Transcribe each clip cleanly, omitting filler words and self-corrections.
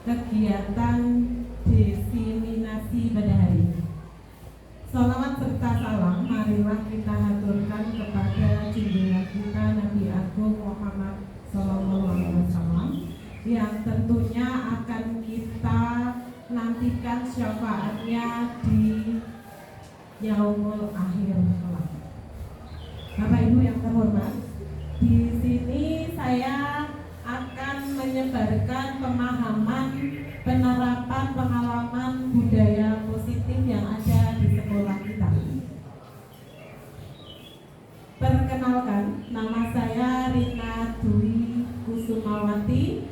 kegiatan diseminasi pada hari ini. Salawat serta salam marilah kita haturkan kepada junjungan kita Nabi Agung Muhammad SAW yang tentunya akan kita nantikan syafaatnya di yaumul akhir kelak. Bapak Ibu yang terhormat, di sini saya akan menyebarkan pemahaman, penerapan pengalaman budaya positif yang ada di sekolah kita. Perkenalkan, nama saya Rina Dwi Kusumawati,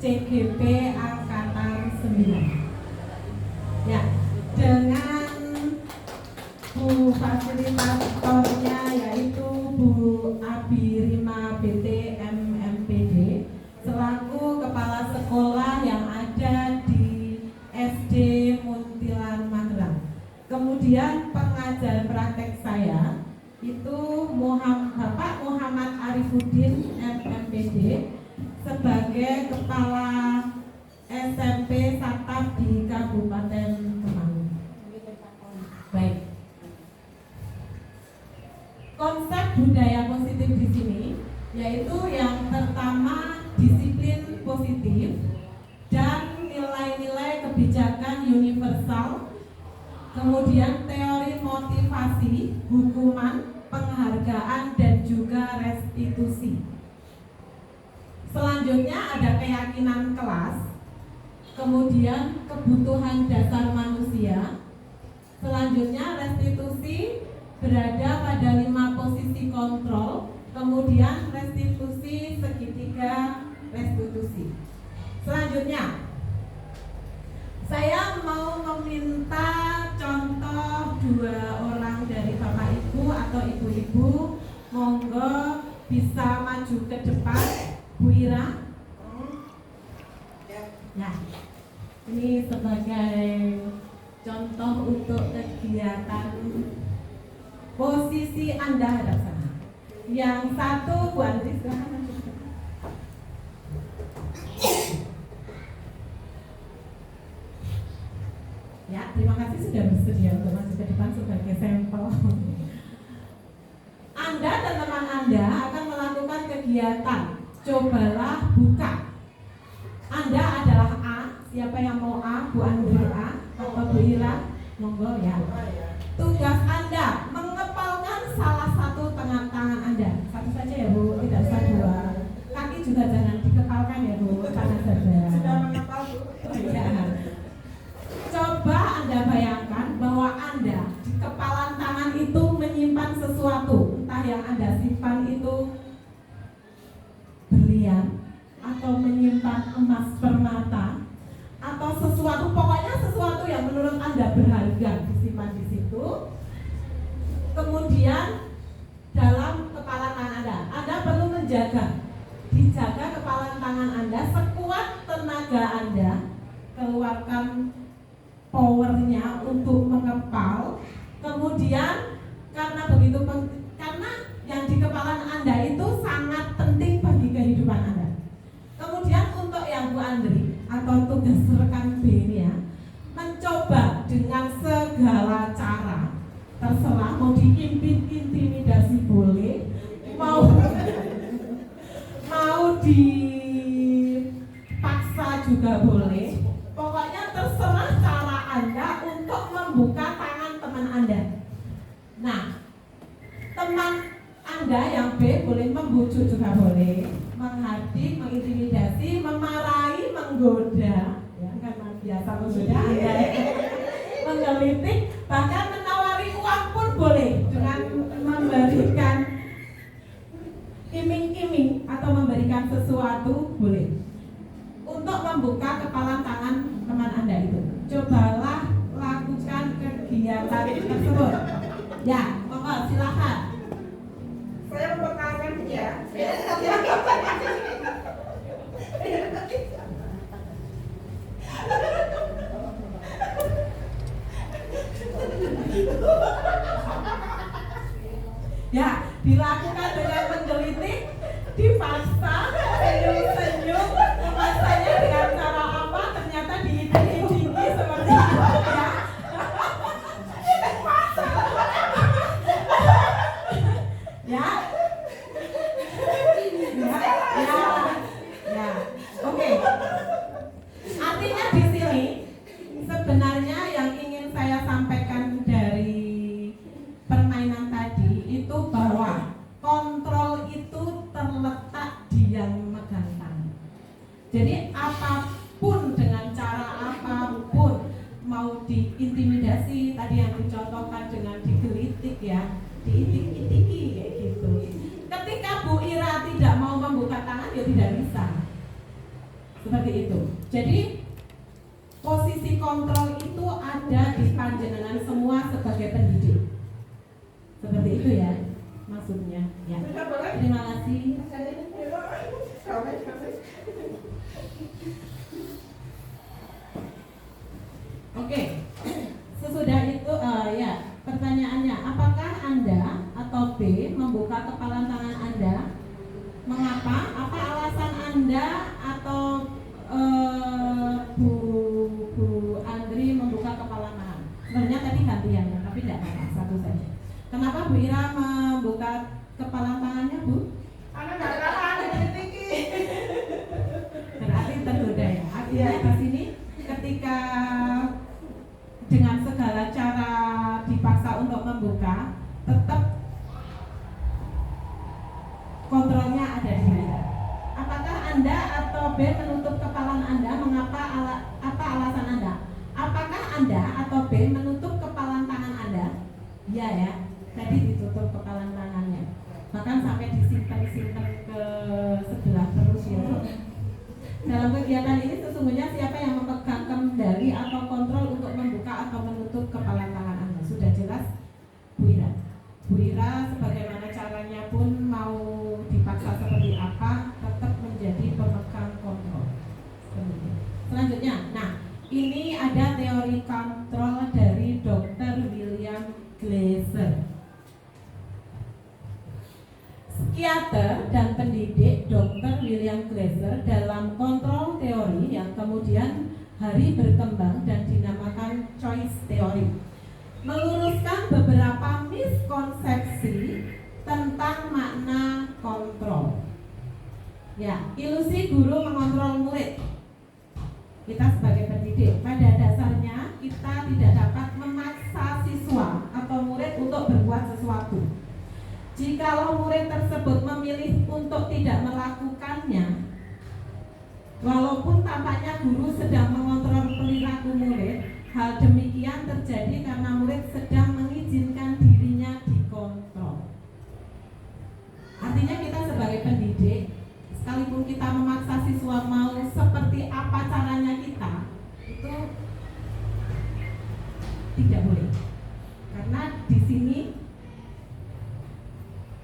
CGP Angkatan 9. Ya, dengan Bu fasilitatornya yaitu Bu Abirima BT MMPD selaku kepala sekolah yang ada di SD Muntilan Magelang. Kemudian pengajar praktek saya itu Bapak Muhammad Arifuddin MMPD sebagai kepala SMP Satap di Kabupaten Temanggung. Baik. Konsep budaya positif di sini yaitu yang pertama disiplin positif dan nilai-nilai kebijakan universal, kemudian teori motivasi, hukuman, penghargaan dan juga restitusi. Selanjutnya ada keyakinan kelas, kemudian kebutuhan dasar manusia. Selanjutnya restitusi berada pada 5 posisi kontrol, kemudian restitusi segitiga restitusi. Selanjutnya saya mau meminta contoh 2 orang dari Bapak Ibu atau Ibu-ibu, monggo bisa maju ke depan. Bu Ira. Ya, ini sebagai contoh untuk kegiatan posisi Anda hadap sana. Yang satu Bu Andri, silahkan. Ya, terima kasih sudah bersedia untuk maju ke depan sebagai sampel. Anda dan teman Anda akan melakukan kegiatan cobalah buka. Anda adalah A. Siapa yang mau A? Bu Andri A atau Bu Ira? Monggo ya. Tugas Anda mengepalkan salah satu tengah tangan Anda. Satu saja ya Bu, tidak usah 2. Kaki juga jangan dikepalkan ya Bu, tangan saja. Sudah mengepal Bu. Ya. Coba Anda bayangkan bahwa Anda di kepalan tangan itu menyimpan sesuatu, entah yang Anda simpan itu berlian atau menyimpan emas permata atau sesuatu, pokoknya sesuatu yang menurut Anda berharga disimpan di situ. Kemudian dalam kepalan tangan Anda perlu dijaga kepalan tangan Anda sekuat tenaga Anda, keluarkan powernya untuk mengepal. Kemudian karena yang di kepalan Anda itu sangat penting bagi kehidupan Anda. Kemudian untuk yang Bu Andri atau tugas rekan B ini ya, mencoba dengan segala cara, terserah mau diintimidasi boleh, mau dipaksa juga boleh. Pokoknya terserah cara Anda untuk membuka tangan teman Anda. Nah, teman Anda yang B boleh membujuk juga boleh, menghardik, mengintimidasi, memarahi, menggoda, ya karena biasa menggoda Anda, menggelitik, bahkan menawari uang pun boleh dengan memberikan iming-iming atau memberikan sesuatu boleh untuk membuka kepalan tangan teman Anda itu. Cobalah lakukan kegiatan tersebut. Ya, monggo silakan. Saya memperkenalkan dia. Ya, dilakukan dengan menggelitik, dipaksa, senyum-senyum, memaksanya dengan cara apa? Jadi posisi kontrol itu ada di panjenengan semua sebagai pendidik. Seperti itu ya maksudnya. Ya. Sudah boleh? Terima kasih. Oke. Sesudah itu ya pertanyaannya, apakah Anda atau B membuka kepalan tangan Anda? Mengapa? Apa alasan Anda atau Bu Andri membuka kepala tangan? Sebenarnya tadi gantian ya, tapi tidak apa-apa, satu saja. Kenapa Bu Ira membuka kepala tangannya, Bu? Anak nggak tahan tinggi. Berarti tergoda ya. Artinya di sini ketika dengan segala cara dipaksa untuk membuka, tetap kontrolnya ada di Anda. Apakah Anda atau B menutup kepala Anda? Mengapa? Apa alasan Anda? Apakah Anda atau B menutup kepala tangan Anda? Iya ya, tadi ditutup kepala tangannya. Bahkan sampai disimpan ke sebelah terus ya. Dalam kegiatan ini sesungguhnya siapa yang memegang kendali atau kontrol untuk membuka atau menutup kepala tangan Anda? Sudah jelas Bu Ira. Bu Ira sebagaimana caranya pun mau dipaksa seperti apa, tetap menjadi pemegang kontrol. Selanjutnya, nah ini ada teori kontrol dari Dr. William Glasser. Psikiater dan pendidik Dr. William Glasser dalam kontrol teori yang kemudian hari berkembang dan dinamakan choice theory, meluruskan beberapa miskonsepsi tentang makna kontrol. Ya, ilusi guru mengontrol murid. Kita sebagai pendidik, pada dasarnya kita tidak dapat memaksa siswa atau murid untuk berbuat sesuatu. Jikalau murid tersebut memilih untuk tidak melakukannya, walaupun tampaknya guru sedang mengontrol perilaku murid, hal demikian terjadi karena murid sedang mengizinkan dirinya dikontrol. Artinya kita sebagai pendidik, sekalipun kita memaksa siswa mau seperti apa caranya kita, itu tidak boleh. Karena di sini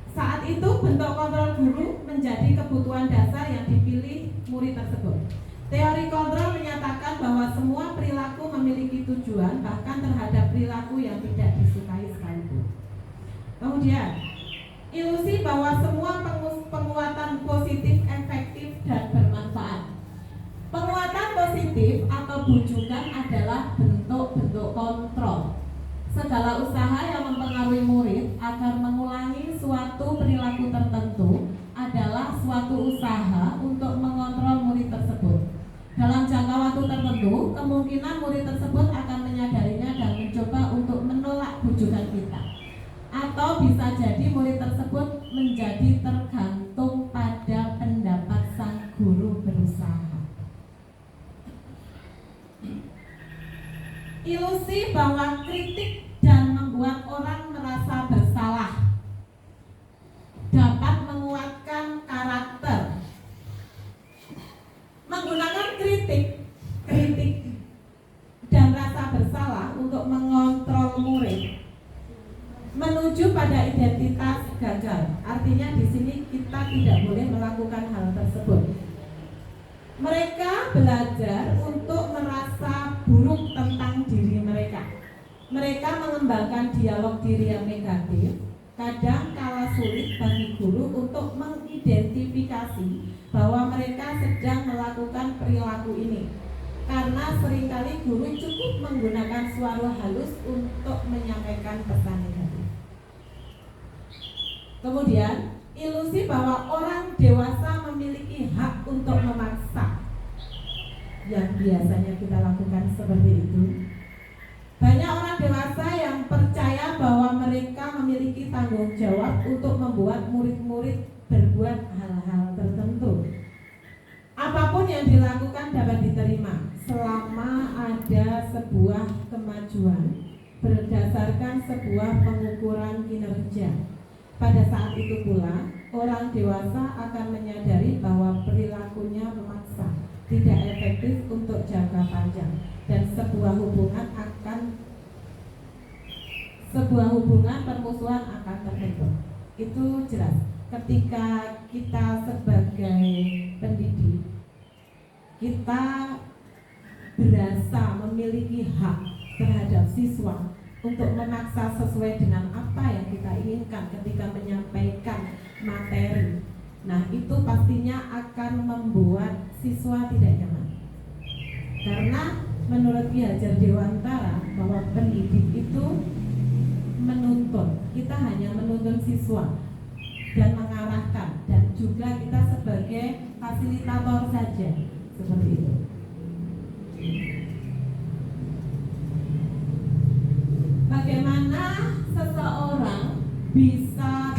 saat itu bentuk kontrol guru menjadi kebutuhan dasar yang dipilih murid tersebut. Teori kontrol menyatakan bahwa semua perilaku memiliki tujuan, bahkan terhadap perilaku yang tidak disukai sekalipun. Kemudian, ilusi bahwa semua penguatan positif efektif dan bermanfaat. Penguatan positif atau bujukan adalah bentuk-bentuk kontrol. Segala usaha yang mempengaruhi murid agar mengulangi suatu perilaku tertentu adalah suatu usaha untuk mengontrol murid tersebut. Dalam jangka waktu tertentu, kemungkinan murid tersebut akan menyadarinya dan mencoba untuk menolak bujukan kita. Atau bisa jadi murid tersebut menjadi tergantung pada pendapat sang guru berusaha. Ilusi bahwa kritik dan membuat orang merasa bersalah dapat menguatkan karakter. Menggunakan kritik dan rasa bersalah untuk mengontrol murid menuju pada identitas gagal. Artinya di sini kita tidak boleh melakukan hal tersebut. Mereka belajar untuk merasa buruk tentang diri mereka. Mereka mengembangkan dialog diri yang negatif. Kadang kala sulit bagi guru untuk mengidentifikasi bahwa mereka sedang melakukan perilaku ini, karena seringkali guru cukup menggunakan suara halus untuk menyampaikan pesan negatif. Kemudian, ilusi bahwa orang dewasa memiliki hak untuk memaksa, yang biasanya kita lakukan seperti itu. Banyak orang dewasa yang percaya bahwa mereka memiliki tanggung jawab untuk membuat murid-murid berbuat hal-hal tertentu. Apapun yang dilakukan dapat diterima selama ada sebuah kemajuan berdasarkan sebuah pengukuran kinerja. Pada saat itu pula, orang dewasa akan menyadari bahwa perilakunya memaksa tidak efektif untuk jangka panjang, dan sebuah hubungan permusuhan akan terbentuk. Itu jelas. Ketika kita sebagai pendidik, kita berasa memiliki hak terhadap siswa untuk memaksa sesuai dengan apa yang kita inginkan ketika menyampaikan materi. Nah, itu pastinya akan membuat siswa tidak nyaman. Karena menurut Ki Hajar Dewantara bahwa pendidik itu menuntun, kita hanya menuntun siswa dan mengarahkan, dan juga kita sebagai fasilitator saja, seperti itu. Bagaimana seseorang bisa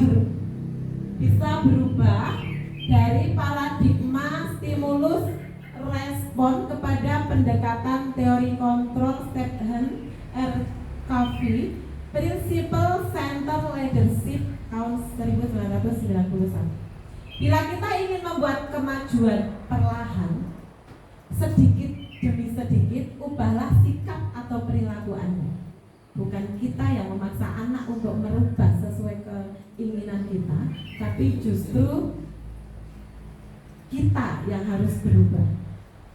berubah dari paradigma stimulus respon kepada pendekatan teori kontrol Stephen R. Covey, Principle Center Leadership tahun 1991. Bila kita ingin membuat kemajuan perlahan, sedikit demi sedikit, ubahlah sikap atau perilaku Anda. Bukan kita yang memaksa anak untuk merubah sesuai keinginan kita, tapi justru kita yang harus berubah.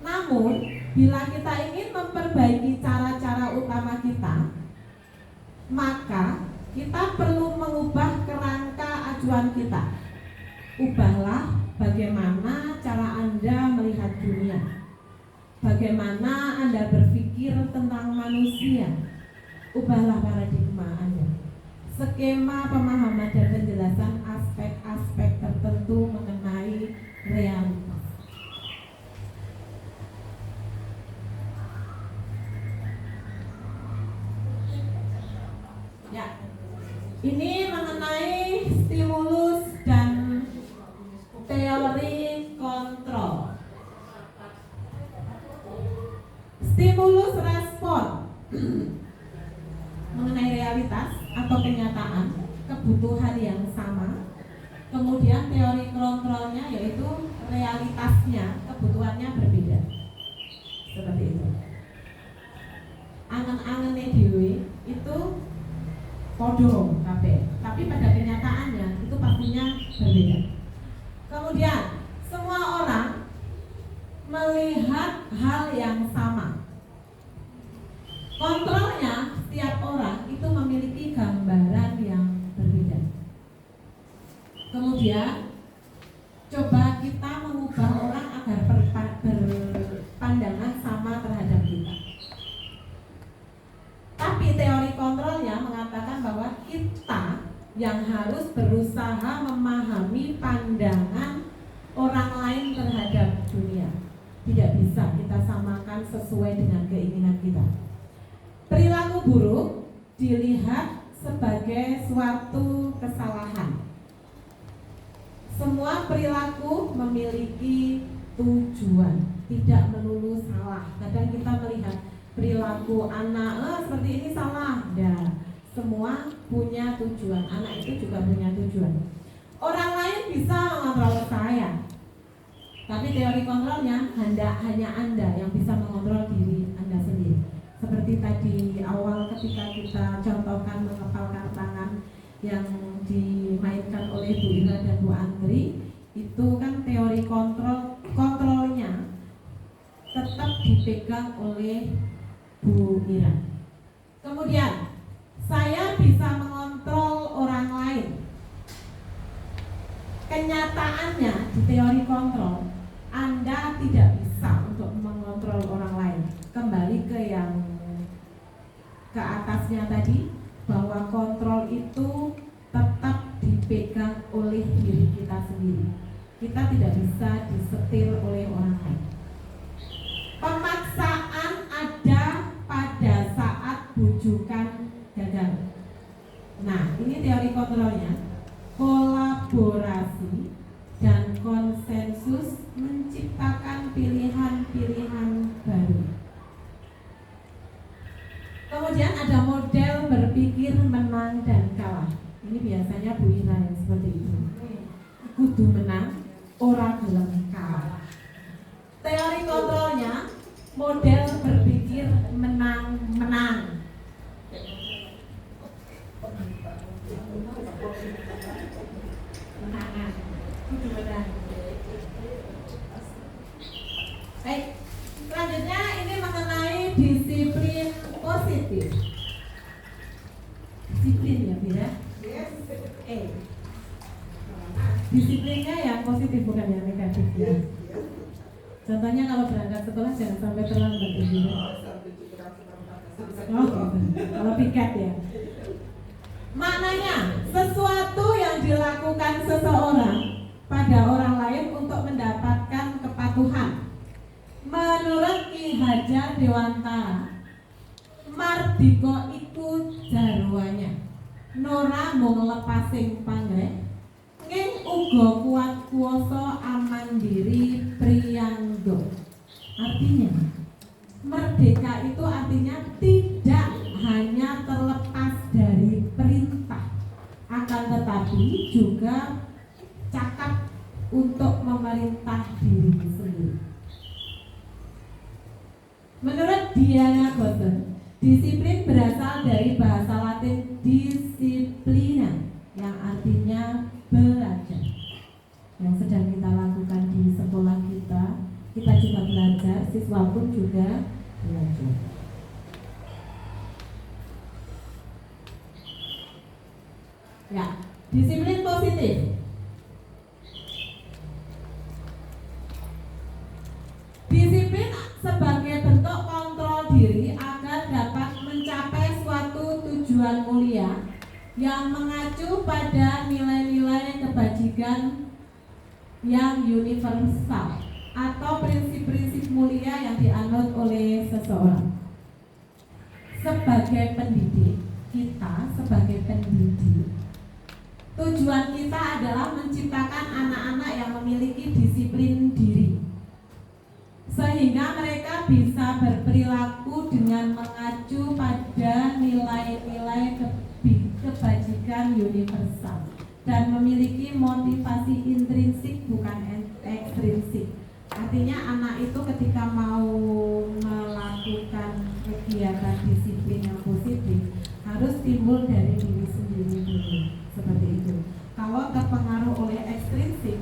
Namun, bila kita ingin memperbaiki cara-cara utama kita, maka kita perlu mengubah kerangka acuan kita. Ubahlah bagaimana cara Anda melihat dunia, bagaimana Anda berpikir tentang manusia. Ubahlah paradigma Anda, skema pemahaman dan penjelasan aspek-aspek tertentu mengenai realitas. Ya, ini mengenai stimulus dan teori kontrol. Stimulus respon mengenai realitas atau kenyataan, kebutuhan yang sama. Kemudian teori kontrolnya yaitu realitasnya, kebutuhannya berbeda. Seperti itu. Angen-angennya dewe itu podo kabeh, tapi pada kenyataannya itu pastinya berbeda. Kemudian semua orang melihat hal yang sama. Kontrolnya setiap orang itu memiliki gambaran yang berbeda. Kemudian coba kita mengubah orang agar berpandangan sama terhadap kita. Tapi teori kontrolnya mengatakan bahwa kita yang harus berusaha memahami pandangan orang lain terhadap dunia. Tidak bisa kita samakan sesuai dengan keinginan kita. Perilaku buruk dilihat sebagai suatu kesalahan. Semua perilaku memiliki tujuan, tidak melulu salah. Kadang kita melihat perilaku anak, seperti ini salah. Ya, semua punya tujuan. Anak itu juga punya tujuan. Orang lain bisa mengontrol saya, tapi teori kontrolnya hanya Anda yang bisa mengontrol diri Anda sendiri. Seperti tadi awal ketika kita contohkan mengepalkan tangan yang dimainkan oleh Bu Ira dan Bu Andri, itu kan teori kontrolnya tetap dipegang oleh Bu Ira. Kemudian saya bisa mengontrol orang lain. Kenyataannya di teori kontrol Anda tidak bisa untuk mengontrol orang lain. Kembali ke yang ke atasnya tadi, bahwa kontrol itu tetap dipegang oleh diri kita sendiri. Kita tidak bisa disetir oleh orang lain. Pemaksaan ada pada saat bujukan gagal. Nah, ini teori kontrolnya. Kolaborasi dan konsensus menciptakan pilihan-pilihan baru. Kemudian ada model berpikir menang dan kalah. Ini biasanya Bu Ira yang seperti itu. Kudu menang, ora gelem kalah. Teori kontrol model berpikir menang-menang. Menangan. Kudu menang. Baik. Selanjutnya ini mengenai disiplin positif. Disiplin ya, Bira? Disiplinnya yang positif bukan yang negatif ya. Contohnya kalau berangkat sekolah jangan sampai terlambat ya, Bira. Oh, gitu. Kalau piket ya. Maknanya sesuatu yang dilakukan seseorang pada orang lain untuk mendapatkan kepatuhan. Menurut Ki Hajar Dewantara, mardika iku jarwanya. Nora mung lepasing panggreh, ing uga kuat kuwasa amandiri priyangga. Artinya, merdeka itu artinya tidak hanya terlepas dari perintah, akan tetapi juga cakap untuk memerintah diri sendiri. Menurut Diana Gordon, disiplin berasal dari bahasa Latin disciplina, yang artinya belajar. Yang sedang kita lakukan di sekolah kita juga belajar, siswa pun juga belajar. Ya, disiplin positif. Disiplin sebagai bentuk kontrol diri agar dapat mencapai suatu tujuan mulia yang mengacu pada nilai-nilai kebajikan yang universal atau prinsip-prinsip mulia yang dianut oleh seseorang. Sebagai pendidik, tujuan kita adalah menciptakan anak-anak yang memiliki disiplin diri, sehingga mereka bisa berperilaku dengan mengacu pada nilai-nilai kebajikan universal dan memiliki motivasi intrinsik bukan ekstrinsik. Artinya anak itu ketika mau melakukan kegiatan disiplin yang positif harus timbul dari diri sendiri dulu, seperti itu. Kalau terpengaruh oleh ekstrinsik,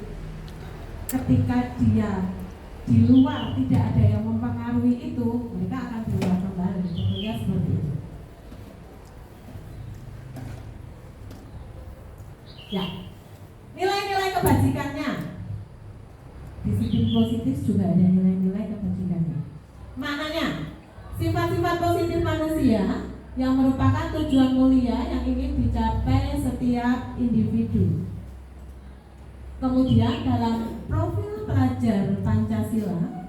ketika dia di luar tidak ada yang mempengaruhi itu, mereka akan berubah kembali. Contohnya seperti itu. Ya, nilai-nilai kebajikannya. Disiplin positif juga ada nilai-nilai kebajikannya. Maknanya, sifat-sifat positif manusia yang merupakan tujuan mulia yang ingin dicapai setiap individu. Kemudian dalam profil pelajar Pancasila,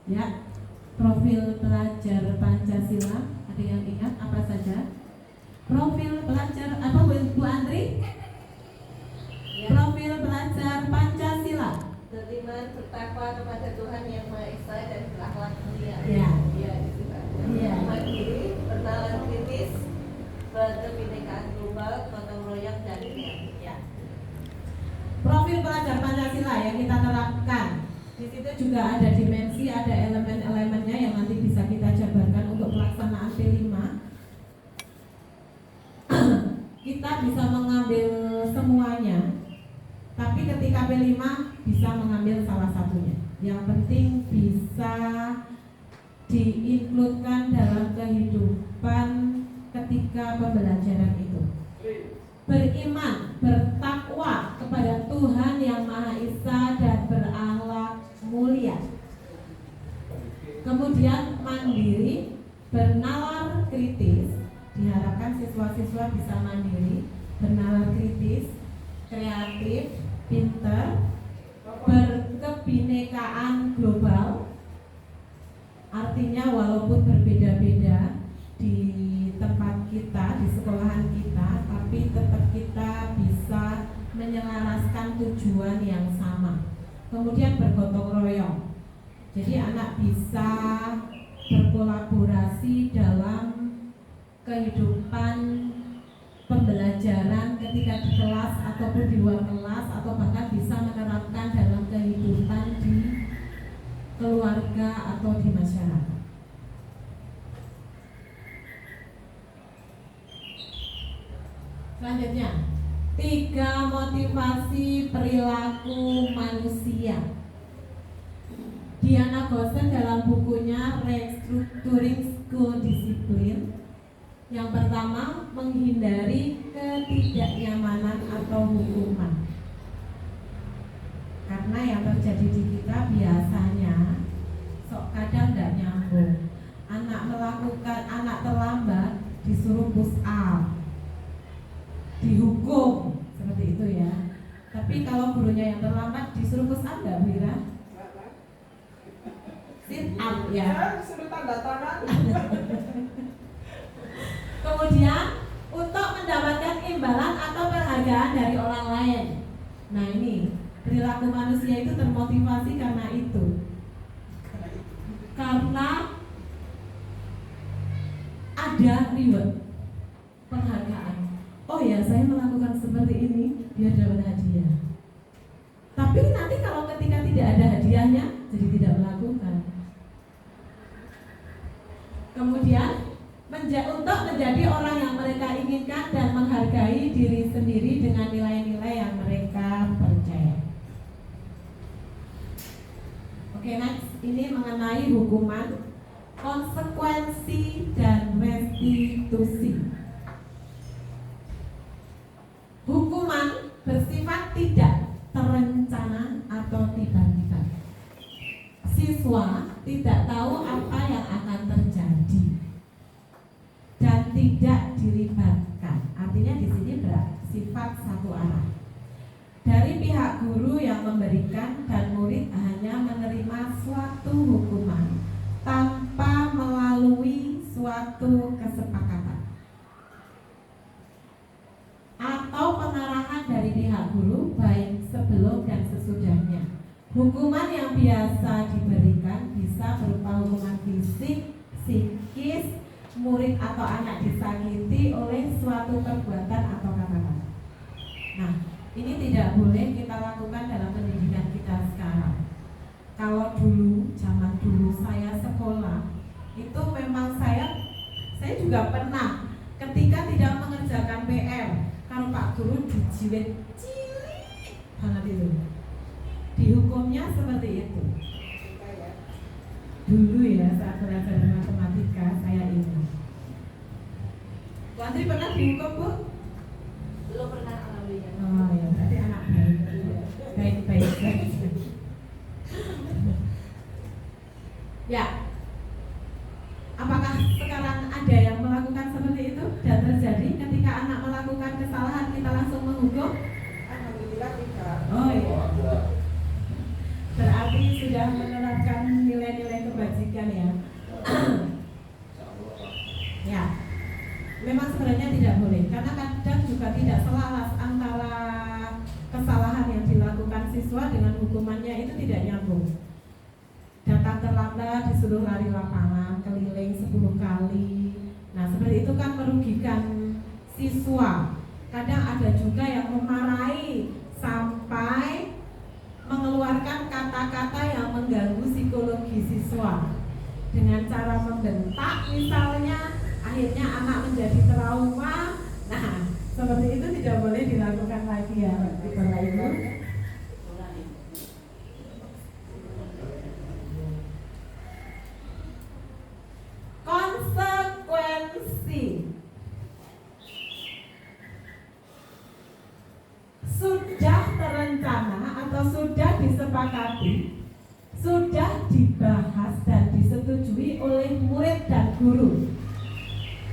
ya, profil pelajar Pancasila, ada yang ingat apa saja? Profil pelajar apa Bu Andri? Ya. Profil pelajar Pancasila. Beriman, bertakwa kepada Tuhan Yang Maha Esa dan berakhlak mulia. Ya. Ya, itu Pak. Ya. Mandiri, bernalar kritis, berkebinekaan global, gotong royong dan ya. Profil pelajar Pancasila yang kita terapkan. Di situ juga ada dimensi, ada elemen-elemennya yang nanti bisa kita jabarkan untuk pelaksanaan P5. Kita bisa mengambil semuanya, tapi ketika P5 bisa mengambil salah satunya. Yang penting bisa diinkludkan dalam kehidupan ketika pembelajaran itu. Beriman, bertakwa kepada Tuhan Yang Maha Esa dan berakhlak mulia. Kemudian mandiri, bernalar kritis. Diharapkan siswa-siswa bisa mandiri, bernalar kritis, kreatif, pinter, berkebinekaan global. Artinya walaupun berbeda-beda di tempat kita, di sekolahan kita, tapi tetap kita bisa menyelaraskan tujuan yang sama. Kemudian bergotong royong. Jadi anak bisa berkolaborasi dalam kehidupan pembelajaran ketika di kelas ataupun di luar kelas, atau bahkan bisa menerapkan dalam kehidupan di keluarga atau di masyarakat. Selanjutnya, 3 motivasi perilaku manusia. Diana Gosen dalam bukunya Restructuring School Discipline, yang pertama, menghindari ketidaknyamanan atau hukuman. Karena yang terjadi di kita biasanya sok kadang tidak nyambung. Anak terlambat disuruh push up, dihukum seperti itu ya. Tapi kalau gurunya yang terlambat disuruh push up nggak, Wira? Sit up ya. Suruh tanda tangan. Kemudian untuk mendapatkan imbalan atau penghargaan dari orang lain. Nah ini perilaku manusia itu termotivasi karena itu. Karena ada reward, penghargaan. Oh ya, saya melakukan seperti ini biar dapat hadiah. Tapi nanti kalau ketika tidak ada hadiahnya, jadi tidak melakukan. Kemudian untuk menjadi orang yang mereka inginkan dan menghargai diri sendiri dengan nilai-nilai yang mereka percaya. Oke, next, ini mengenai hukuman, konsekuensi, dan restitusi. Hukuman bersifat tidak terencana atau tiba-tiba. Siswa tidak tahu apa yang akan terjadi dan tidak dilibatkan. Artinya di sini bersifat satu arah. Dari pihak guru yang memberikan dan murid hanya menerima suatu hukuman tanpa melalui suatu kesepakatan atau pengarahan dari pihak guru baik sebelum dan sesudahnya. Hukuman yang biasa diberikan bisa berupa hukuman fisik, psikis, murid atau anak disakiti oleh suatu perbuatan atau kata-kata. Nah, ini tidak boleh kita lakukan dalam pendidikan kita sekarang. Kalau dulu, zaman dulu saya sekolah, itu memang saya juga pernah ketika tidak mengerjakan PR, kalau Pak Guru dijiwet cilik banget itu. Dihukumnya seperti itu. Dulu ya saat belajar matematika saya ingat. Bu Andri pernah dihukum, Bu? Belum pernah alhamdulillah. Oh ya, berarti anak baik. Ya, apakah sekarang ada yang melakukan seperti itu dan terjadi ketika anak melakukan kesalahan kita langsung menghukum? Alhamdulillah tidak. Oh iya. Berarti sudah menerapkan nilai-nilai kebajikan ya. Ya, memang sebenarnya tidak boleh karena kadang juga tidak selaras antara kesalahan yang dilakukan siswa dengan hukumannya itu tidak nyambung. Datang terlambat disuruh lari lapangan keliling 10 kali. Nah seperti itu kan merugikan siswa. Kadang ada juga yang memarahi sampai mengeluarkan kata-kata yang mengganggu psikologi siswa dengan cara membentak misalnya, akhirnya anak menjadi trauma. Nah seperti itu tidak boleh dilakukan lagi ya Bapak Ibu. Konsekuensi sudah terencana atau sudah disepakati, sudah dibahas dan disetujui oleh murid dan guru.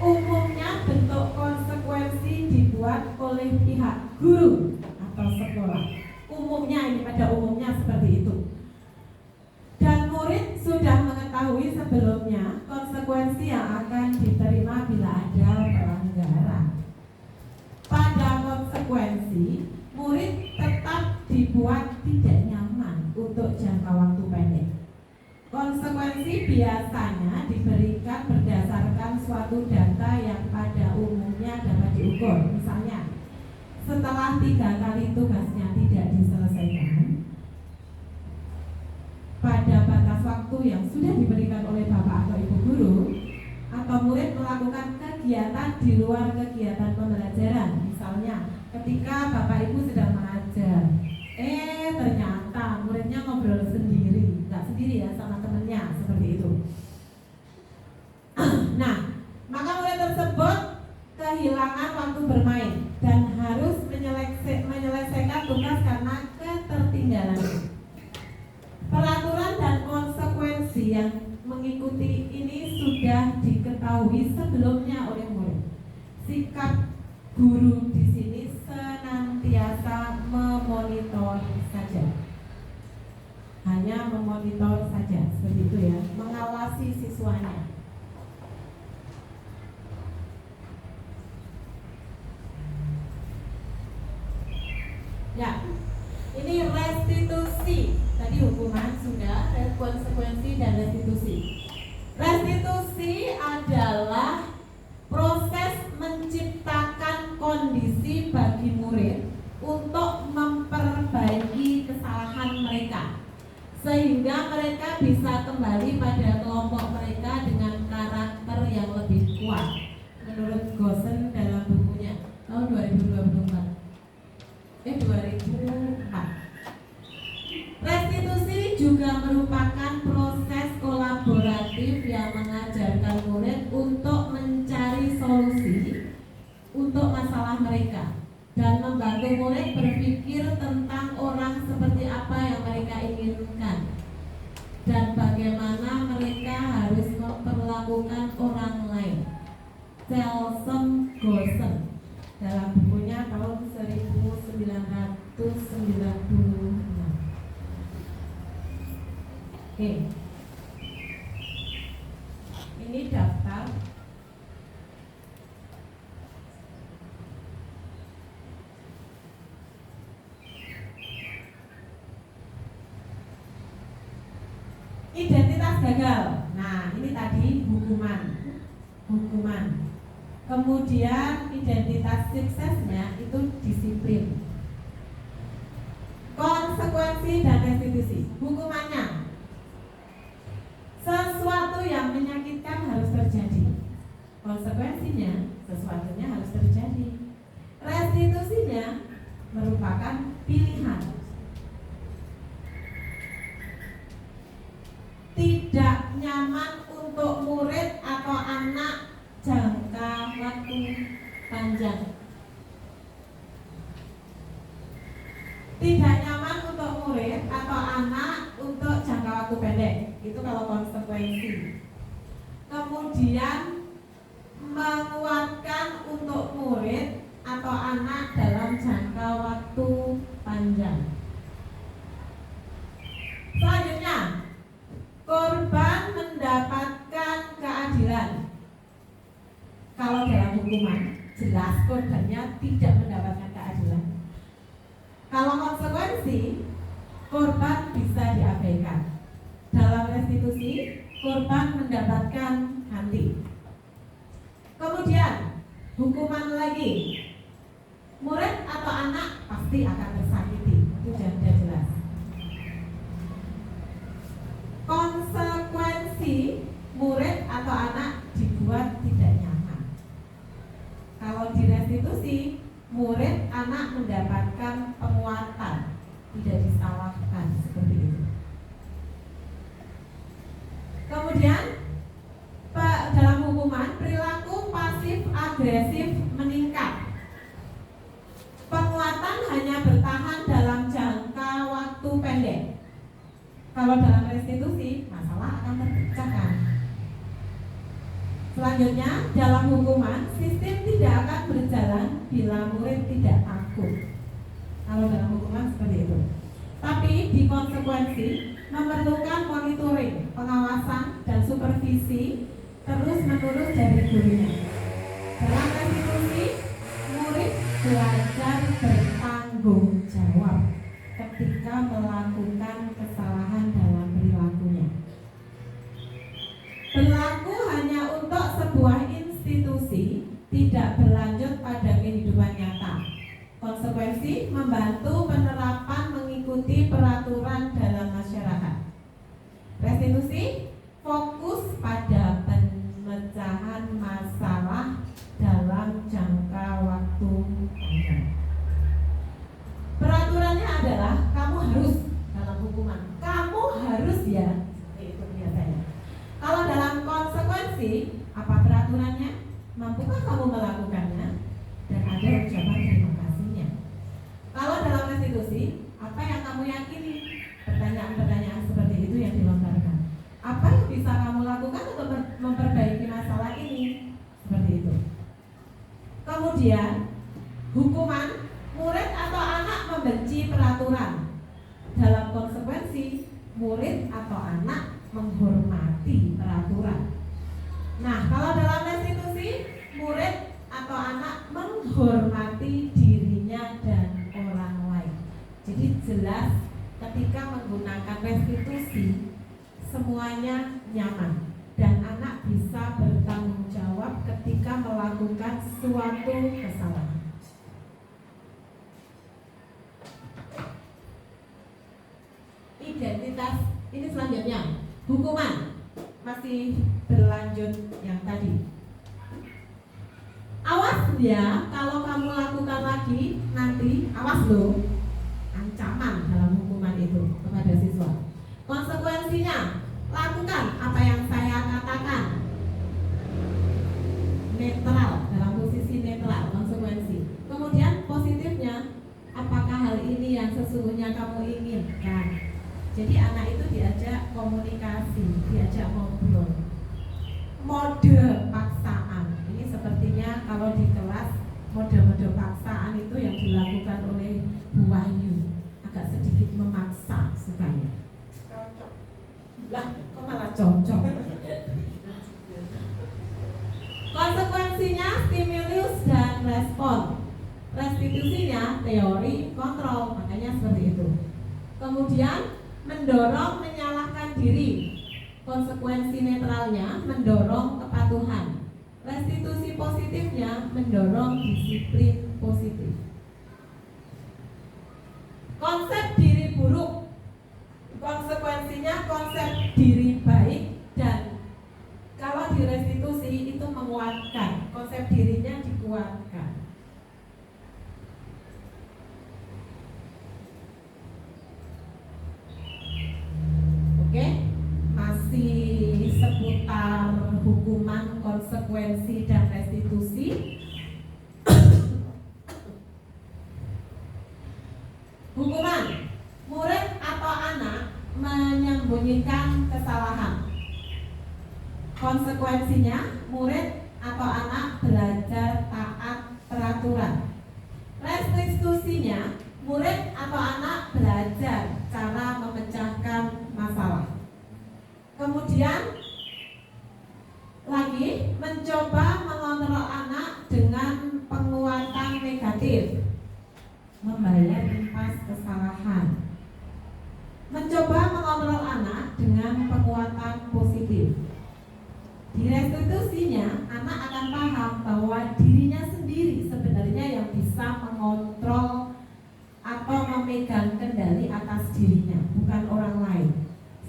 Umumnya bentuk konsekuensi dibuat oleh pihak guru atau sekolah. Umumnya ini pada umumnya seperti itu. Dan murid sudah mengetahui sebelumnya konsekuensi yang akan diterima bila ada pelanggaran. Pada konsekuensi, murid tetap dibuat tidak nyaman untuk jangka waktu pendek. Konsekuensi biasanya diberikan berdasarkan suatu data yang pada umumnya dapat diukur. Misalnya, setelah 3 kali tugasnya tidak diselesaikan pada batas waktu yang sudah diberikan oleh Bapak atau Ibu guru, atau murid melakukan kegiatan di luar kegiatan pembelajaran, misalnya Misalnya ketika Bapak Ibu sedang mengajar, ternyata muridnya ngobrol sendiri, nggak sendiri ya, sama temennya, seperti itu. Nah, maka murid tersebut kehilangan waktu bermain dan harus menyelesaikan tugas karena ketertinggalan. Peraturan dan konsekuensi yang mengikuti ini sudah diketahui sebelumnya oleh murid. Sikap guru di sini senantiasa memonitor saja. Hanya memonitor saja, seperti itu ya, mengawasi siswanya. Ya, ini restitusi. Tadi hukuman sudah, konsekuensi dan restitusi. Restitusi adalah proses menciptakan kondisi bagi murid untuk memperbaiki kesalahan mereka, sehingga mereka bisa kembali pada kelompok mereka dengan karakter yang lebih kuat. Menurut Gosen dalam bukunya tahun 2004. Restitusi juga merupakan proses kolaboratif yang mengajarkan murid untuk mencari solusi untuk masalah mereka dan membantu murid berpikir tentang orang seperti apa yang mereka inginkan dan bagaimana mereka harus memperlakukan orang lain. Celsem Gosen dalam bukunya tahun 1996. Oke. Ini daftar identitas gagal. Nah, ini tadi hukuman. Kemudian identitas suksesnya itu disiplin. Konsekuensi dan restitusi. Hukumannya, sesuatu yang menyakitkan harus terjadi. Konsekuensinya, sesuatunya harus terjadi. Restitusinya merupakan pilihan. Tidak nyaman untuk murid atau anak jangka waktu panjang. Tidak nyaman untuk murid atau anak untuk jangka waktu pendek. Itu kalau konsekuensi. Kemudian menguatkan untuk murid atau anak dalam jangka waktu panjang. Selanjutnya, korban mendapatkan keadilan. Kalau dalam hukuman, jelas korbannya tidak mendapatkan keadilan. Kalau konsekuensi, korban bisa diabaikan. Dalam restitusi, korban mendapatkan ganti. Kemudian, hukuman lagi. Murid atau anak pasti akan tersakiti. Itu sudah jelas. Konsekuensi, murid atau anak dibuat tidak nyaman. Kalau di restitusi, murid anak mendapatkan penguatan, tidak disalahkan, seperti itu. Kemudian dalam hukuman, perilaku pasif agresif meningkat. Penguatan hanya bertahan dalam jangka waktu pendek. Kalau dalam restitusi, masalah akan terpecahkan. Selanjutnya, dalam hukuman, sistem tidak akan berjalan bila murid tidak takut. Kalau dalam hukuman seperti itu. Tapi di konsekuensi memerlukan monitoring, pengawasan, dan supervisi terus-menerus dari gurunya. Dalam restitusi, murid belajar bertanggung jawab ketika melakukan kesalahan dalam perilakunya. Berlaku hanya untuk sebuah institusi, tidak berlanjut pada kehidupan nyata. Konsekuensi membantu penerapan mengikuti peraturan dalam masyarakat. Restitusi fokus pada pemecahan masalah dalam jangka waktu panjang. apa peraturannya? Mampukah kamu melakukannya? Dan ada ucapan terima kasihnya. Kalau dalam restitusi, apa yang kamu yakini? Pertanyaan-pertanyaan seperti itu yang dilontarkan. Apa yang bisa kamu lakukan untuk memperbaiki masalah ini? Seperti itu. Kemudian, hukuman, murid atau anak membenci peraturan. Dalam konsekuensi, murid atau anak menghormati peraturan. Nah, kalau dalam restitusi, murid atau anak menghormati dirinya dan orang lain. Jadi jelas ketika menggunakan restitusi, semuanya nyaman dan anak bisa bertanggung jawab ketika melakukan suatu kesalahan. Identitas ini selanjutnya, hukuman masih berlanjut yang tadi. Awas ya, kalau kamu lakukan lagi nanti, awas loh, ancaman dalam hukuman itu kepada siswa. Konsekuensinya, lakukan apa yang saya katakan. Netral, dalam posisi netral, konsekuensi. Kemudian positifnya, apakah hal ini yang sesungguhnya kamu inginkan? Jadi anak itu diajak komunikasi, diajak ngobrol. Mode paksaan, ini sepertinya kalau di kelas mode-mode paksaan itu yang dilakukan oleh Bu Wahyu, agak sedikit memaksa sukanya. Cocok. Lah, kok malah cocok? Konsekuensinya stimulus dan respon. Restitusinya teori kontrol, makanya seperti itu. Kemudian mendorong menyalahkan diri. Konsekuensi netralnya mendorong kepatuhan. Restitusi positifnya mendorong disiplin positif. Konsep diri buruk, konsekuensinya konsep diri baik, dan kalau di restitusi itu menguatkan, konsep dirinya dikuatkan. Oke, masih seputar hukuman, konsekuensi, dan restitusi. Hukuman, murid atau anak menyembunyikan kesalahan. Konsekuensinya, murid atau anak belajar taat peraturan. Restitusinya, murid atau anak belajar cara memecahkan masalah. Kemudian lagi mencoba mengontrol anak dengan penguatan negatif, membayar impas kesalahan. Mencoba mengontrol anak dengan penguatan positif. Di restitusinya, anak akan paham bahwa dirinya sendiri sebenarnya yang bisa mengontrol atau memegang kendali atas dirinya, bukan orang lain.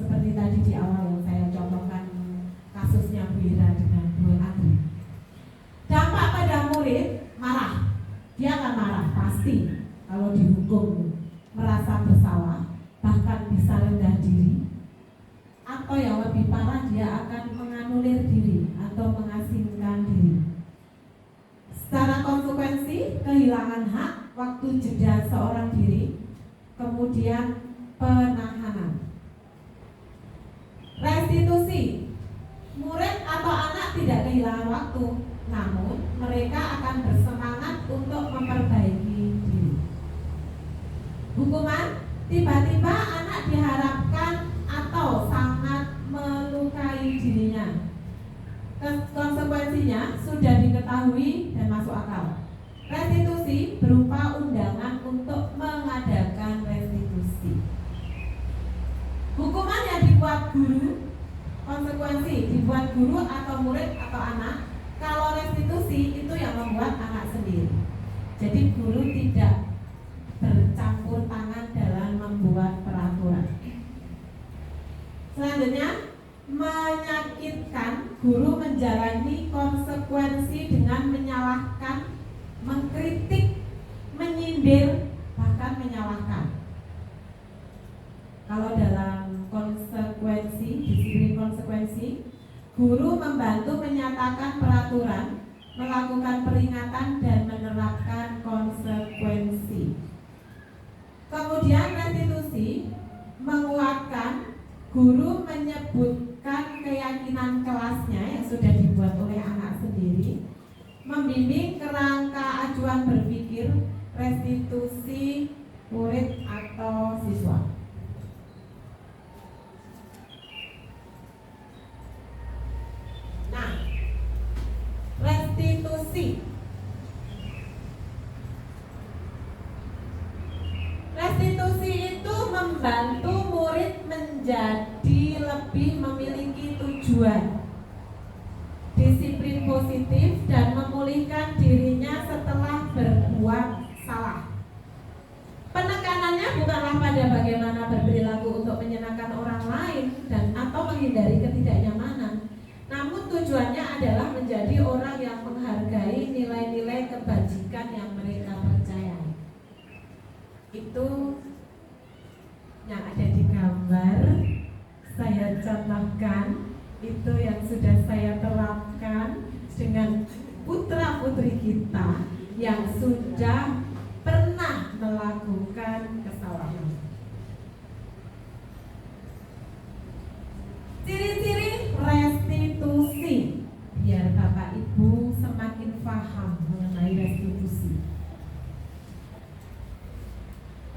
Seperti tadi di awal yang saya contohkan kasusnya Bu Ira dengan Bu Andri. Dampak pada murid, marah. Dia akan marah pasti kalau dihukum, merasa bersalah, bahkan bisa rendah diri. Atau yang lebih parah, dia akan menganulir diri atau mengasingkan diri. Secara konsekuensi, kehilangan hak, waktu jeda seorang diri, kemudian penahanan. Restitusi, murid atau anak tidak kehilangan waktu, namun mereka akan bersemangat untuk memperbaiki diri. Hukuman, tiba-tiba anak diharapkan atau sangat melukai dirinya. Konsekuensinya sudah diketahui dan masuk akal. Restitusi berupa undangan untuk mengadakan restitusi. Hukuman yang dibuat guru, konsekuensi dibuat guru atau murid atau anak. Kalau restitusi itu yang membuat anak sendiri. Jadi guru tidak bercampur tangan dalam membuat peraturan. Selanjutnya, menyakitkan, guru menjalani konsekuensi dengan menyalahkan, mengkritik, menyindir, bahkan menyalahkan. Kalau dalam konsekuensi, disiplin konsekuensi, Guru membantu menyatakan peraturan, melakukan peringatan dan menerapkan konsekuensi. Kemudian restitusi menguatkan, guru menyebutkan keyakinan kelasnya yang sudah dibuat oleh anak sendiri, membimbing kerangka acuan berpikir restitusi murid atau siswa. Nah, restitusi itu membantu murid menjadi lebih memiliki tujuan, disiplin positif, dan memulihkan dirinya setelah berbuat salah. Penekanannya bukanlah pada bagaimana berperilaku untuk menyenangkan orang lain dan atau menghindari ketidaknyamanan, namun tujuannya adalah menjadi orang yang menghargai nilai-nilai kebajikan yang mereka percayai. Itu yang ada di gambar saya contohkan, itu yang sudah saya terapkan dengan putra-putri kita yang sudah pernah melakukan kesalahan. Ciri-ciri restitusi, biar Bapak Ibu semakin paham mengenai restitusi.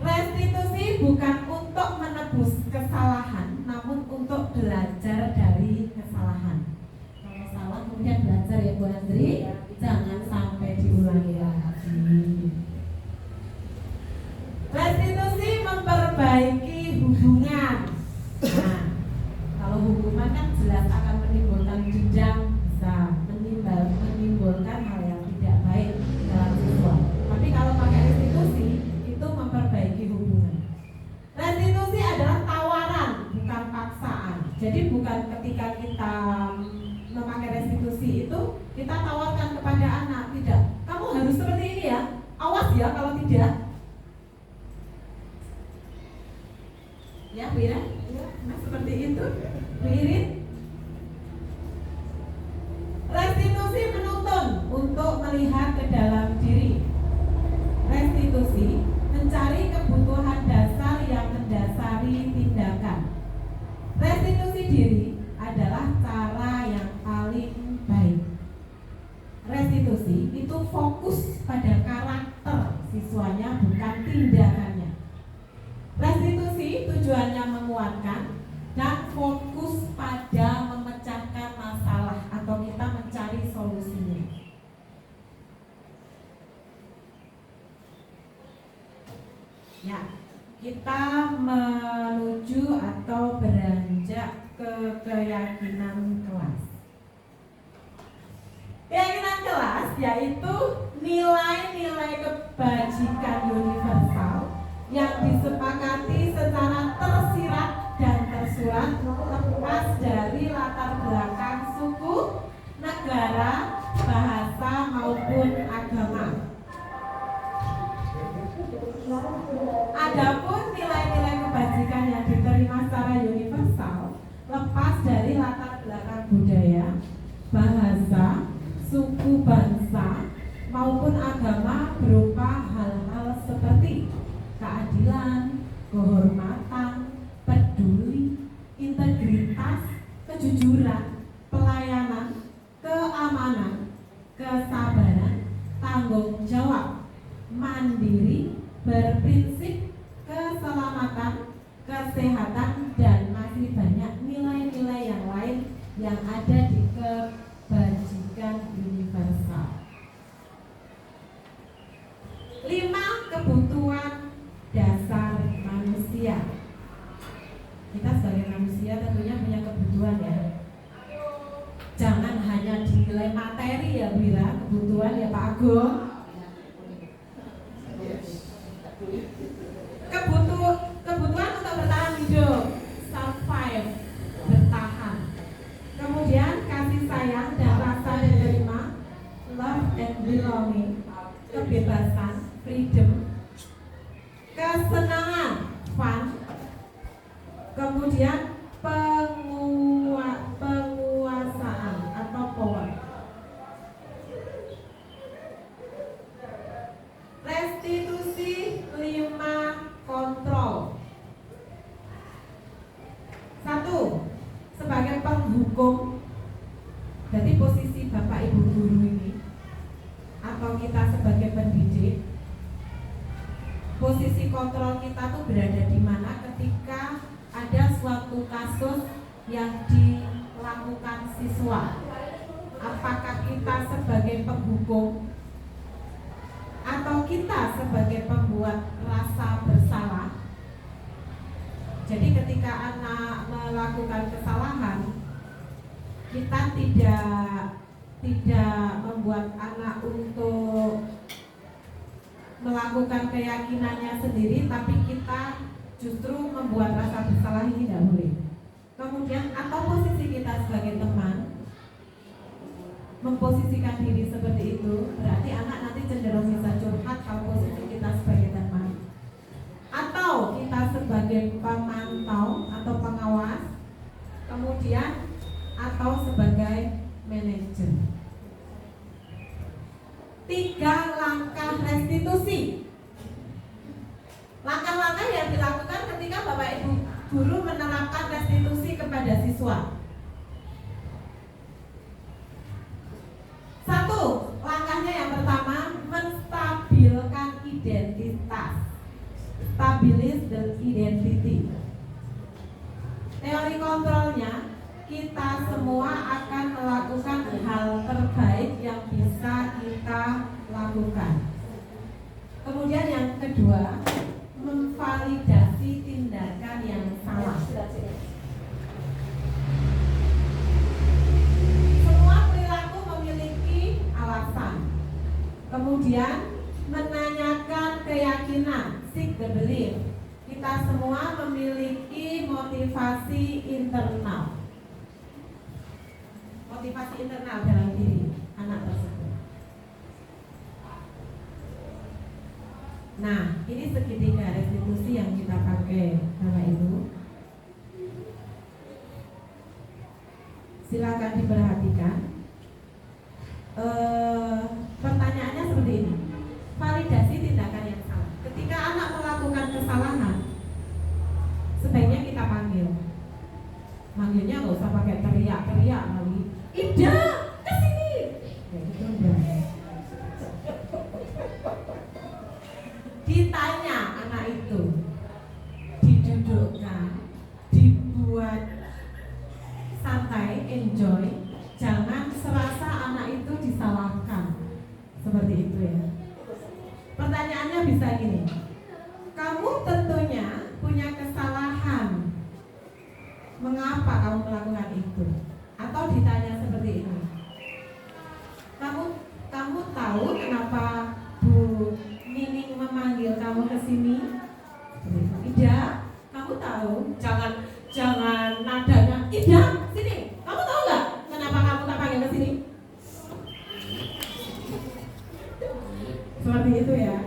Restitusi bukan untuk menebus kesalahan, namun untuk belajar dari kesalahan. Kalau salah kemudian belajar ya Bu Andri, jangan sampai diulangi lagi. Restitusi memperbaiki hubungan. Nah, kalau hubungan kan jelas akan menimbulkan jenjang, bisa menimbulkan hal yang tidak baik dalam siswa. Tapi kalau pakai restitusi itu memperbaiki hubungan. Restitusi adalah tawaran, bukan paksaan. Jadi bukan ketika kita memakai restitusi itu kita tawarkan kepada anak, tidak. Kamu harus seperti ini ya. Awas ya kalau tidak. Ya, Bu Ira? Nah, seperti itu. Bu Irin? Restitusi menuntun untuk melihat ke dalam diri. Restitusi mencari kebutuhan dasar yang mendasari tindakan. Restitusi diri adalah cara yang paling baik. Restitusi itu fokus pada karakter siswanya, bukan tindakannya. Restitusi tujuannya menguatkan dan fokus pada memecahkan masalah atau kita mencari solusinya. Ya, kita menuju atau beranjak ke keyakinan kelas. Keyakinan kelas yaitu nilai-nilai kebajikan universal yang disepakati secara tersirat dan tersurat lepas dari latar belakang suku, negara, bahasa maupun agama. Adapun nilai-nilai kebajikan yang diterima secara universal lepas dari latar belakang budaya, bahasa, suku bangsa maupun agama berupa hal-hal seperti keadilan, kehormatan, peduli, integritas, kejujuran, pelayanan, keamanan, kesabaran, tanggung jawab, mandiri, berprinsip, keselamatan, kesehatan, dan masih banyak nilai-nilai yang lain yang ada di kebajikan universal. 5 kebutuhan dasar manusia. Kita sebagai manusia tentunya punya kebutuhan ya. Jangan hanya dinilai materi ya Bu Ira, kebutuhan ya Pak Agung. Kebutuhan untuk bertahan hidup, survive, bertahan. Kemudian kasih sayang dan rasa diterima, love and belonging, kebebasan, freedom, kesenangan, fun. Kemudian penguasaan penghukum. Jadi posisi Bapak Ibu guru ini atau kita sebagai pendidik, posisi kontrol kita tuh berada di mana ketika ada suatu kasus yang dilakukan siswa. Apakah kita sebagai penghukum atau kita sebagai pembuat rasa bersalah? Jadi ketika anak melakukan kesalahan, kita tidak membuat anak untuk melakukan keyakinannya sendiri, tapi kita justru membuat rasa bersalah ini tidak boleh. Kemudian atau posisi kita sebagai teman memposisikan diri seperti itu, berarti anak nanti cenderung bisa curhat kalau posisi kita sebagai teman. Atau kita sebagai pemantau atau pengawas, kemudian atau sebagai manajer. 3 langkah restitusi. Langkah-langkah yang dilakukan ketika Bapak Ibu guru menerapkan restitusi kepada siswa. 1. Langkahnya yang pertama, menstabilkan identitas. Stabilis the identity. Teori kontrolnya, kita semua akan melakukan hal terbaik yang bisa kita lakukan. Kemudian yang kedua, memvalidasi tindakan yang salah. Semua perilaku memiliki alasan. Kemudian menanyakan keyakinan, seek the belief. Kita semua memiliki motivasi internal. Motivasi internal dalam diri anak tersebut. Nah, ini segitiga restitusi yang kita pakai, Bapak Ibu. Silakan diperhatikan. Pertanyaannya seperti ini. Validasi tindakan yang salah. Ketika anak melakukan kesalahan, sebaiknya kita panggil. Manggilnya nggak usah pakai teriak-teriak kali. Ida, kesini. Ya gitu udah. Ditanya anak itu, didudukkan, dibuat santai, enjoy. Jangan serasa anak itu disalahkan. Seperti itu ya. Pertanyaannya bisa gini. Kamu tentunya punya kesalahan. Mengapa kamu melakukan itu? Atau ditanya seperti ini. Kamu tahu kenapa Bu Nining memanggil kamu ke sini? Tidak. Kamu tahu? Jangan nadanya. Tidak. Sini. Kamu tahu nggak kenapa kamu tak panggil ke sini? Seperti itu ya.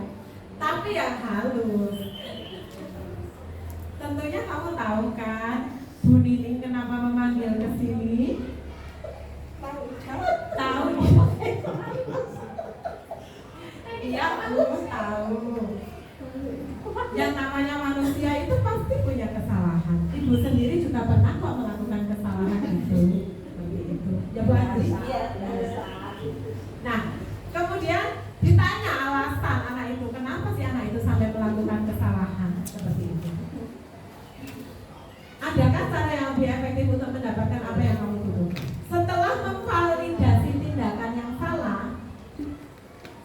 Tapi yang halus. Tentunya kamu tahu kan Bu Nining kenapa memanggil ke sini? Tahu. Iya, aku tahu. Yang namanya manusia itu pasti punya kesalahan. Ibu sendiri juga pernah kok melakukan kesalahan itu. Seperti itu. Ya Bu Adi. Nah, kemudian ditanya alasan anak itu, kenapa sih anak itu sampai melakukan kesalahan seperti itu. Adakah cara yang lebih efektif untuk mendapatkan apa yang kamu butuhkan? Setelah memvalidasi tindakan yang salah,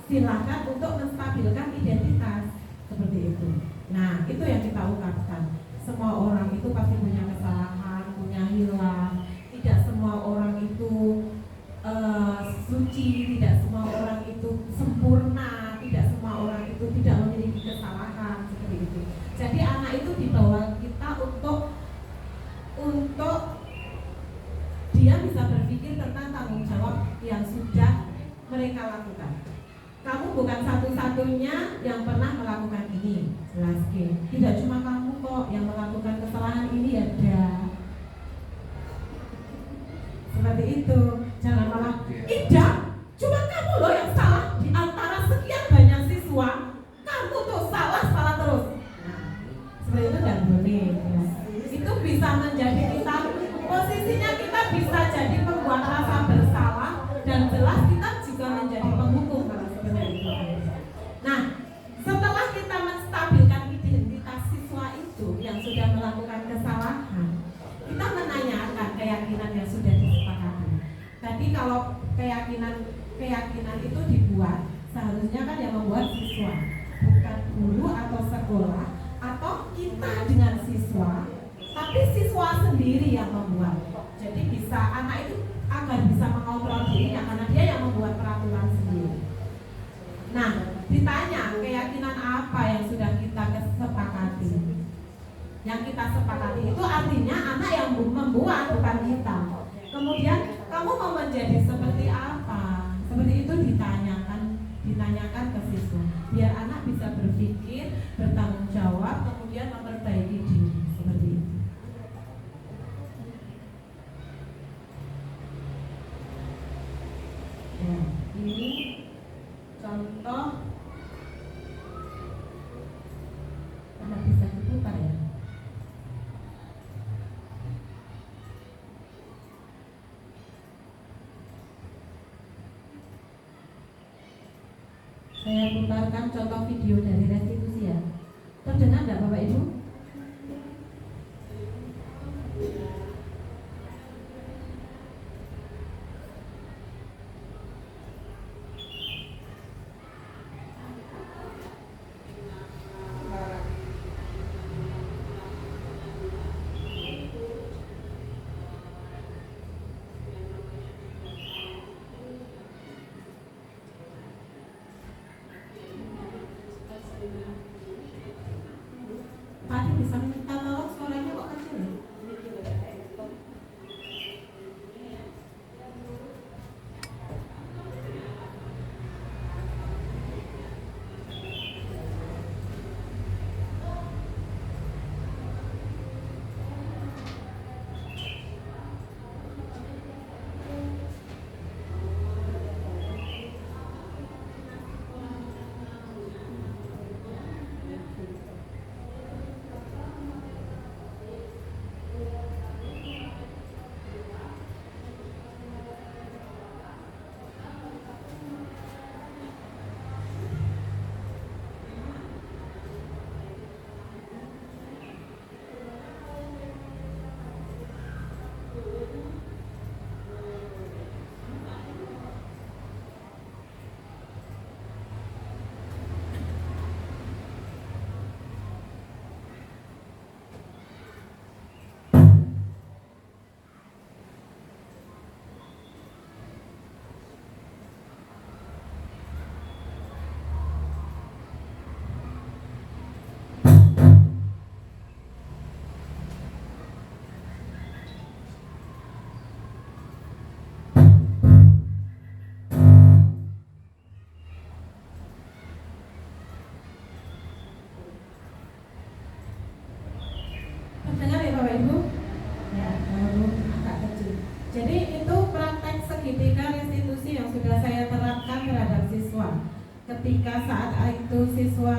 silakan untuk menstabilkan identitas seperti itu. Nah, itu yang kita ungkapkan. Semua orang itu pasti punya kesalahan, punya hilang. Tidak semua orang itu suci, tidak semua orang itu sempurna, tidak semua orang itu tidak memiliki kesalahan seperti itu. Jadi anak itu dibawa kita untuk dia bisa berpikir tentang tanggung jawab yang sudah mereka lakukan. Kamu bukan satu-satunya yang pernah melakukan ini, jelas ke. Tidak cuma kamu kok yang melakukan kesalahan ini, ada. Seperti itu. Jangan malah, Ida, cuma kamu loh yang salah di antara sekian banyak siswa. Kamu tuh salah terus. Nah, seperti itu tidak boleh. Ya. Itu bisa menjadi kita, posisinya kita bisa jadi keyakinan itu dibuat, seharusnya kan yang membuat siswa, bukan guru atau sekolah atau kita dengan siswa, tapi siswa sendiri yang membuat. Jadi bisa anak itu agar bisa mengontrol dirinya karena dia yang membuat peraturan sendiri. Nah, ditanya keyakinan apa yang sudah kita sepakati. Yang kita sepakati itu artinya anak yang membuat, bukan kita. Kemudian kamu mau menjadi seperti apa? Seperti itu ditanyakan ke siswa. Biar anak bisa berpikir, bertanggung jawab, kemudian memperbaiki diri. Seperti itu. Ya, ini contoh. Anda bisa diputar ya. Saya putarkan contoh video dari restitusi ya. Terdengar enggak Bapak Ibu? Pak Adi bisa minta tolong, suaranya kok kecil ya? Terdengar ya Bapak Ibu? Ya, baru agak kecil. Jadi itu praktek segitiga restitusi yang sudah saya terapkan terhadap siswa. Ketika saat itu siswa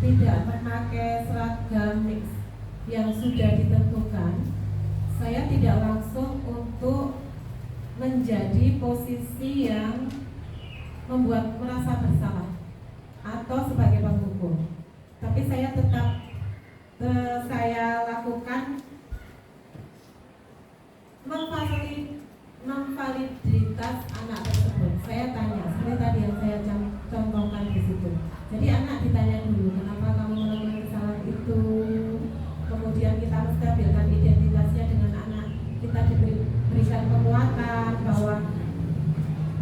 tidak memakai seragam mix yang sudah ditentukan, saya tidak langsung untuk menjadi posisi yang membuat merasa bersalah atau sebagai penghukum. Tapi saya tetap saya lakukan memvaliditas anak tersebut. Saya tanya, seperti tadi yang saya contohkan di situ. Jadi anak ditanya dulu, kenapa kamu melakukan kesalahan itu? Kemudian kita menstabilkan identitasnya dengan anak. Kita diberikan penguatan bahwa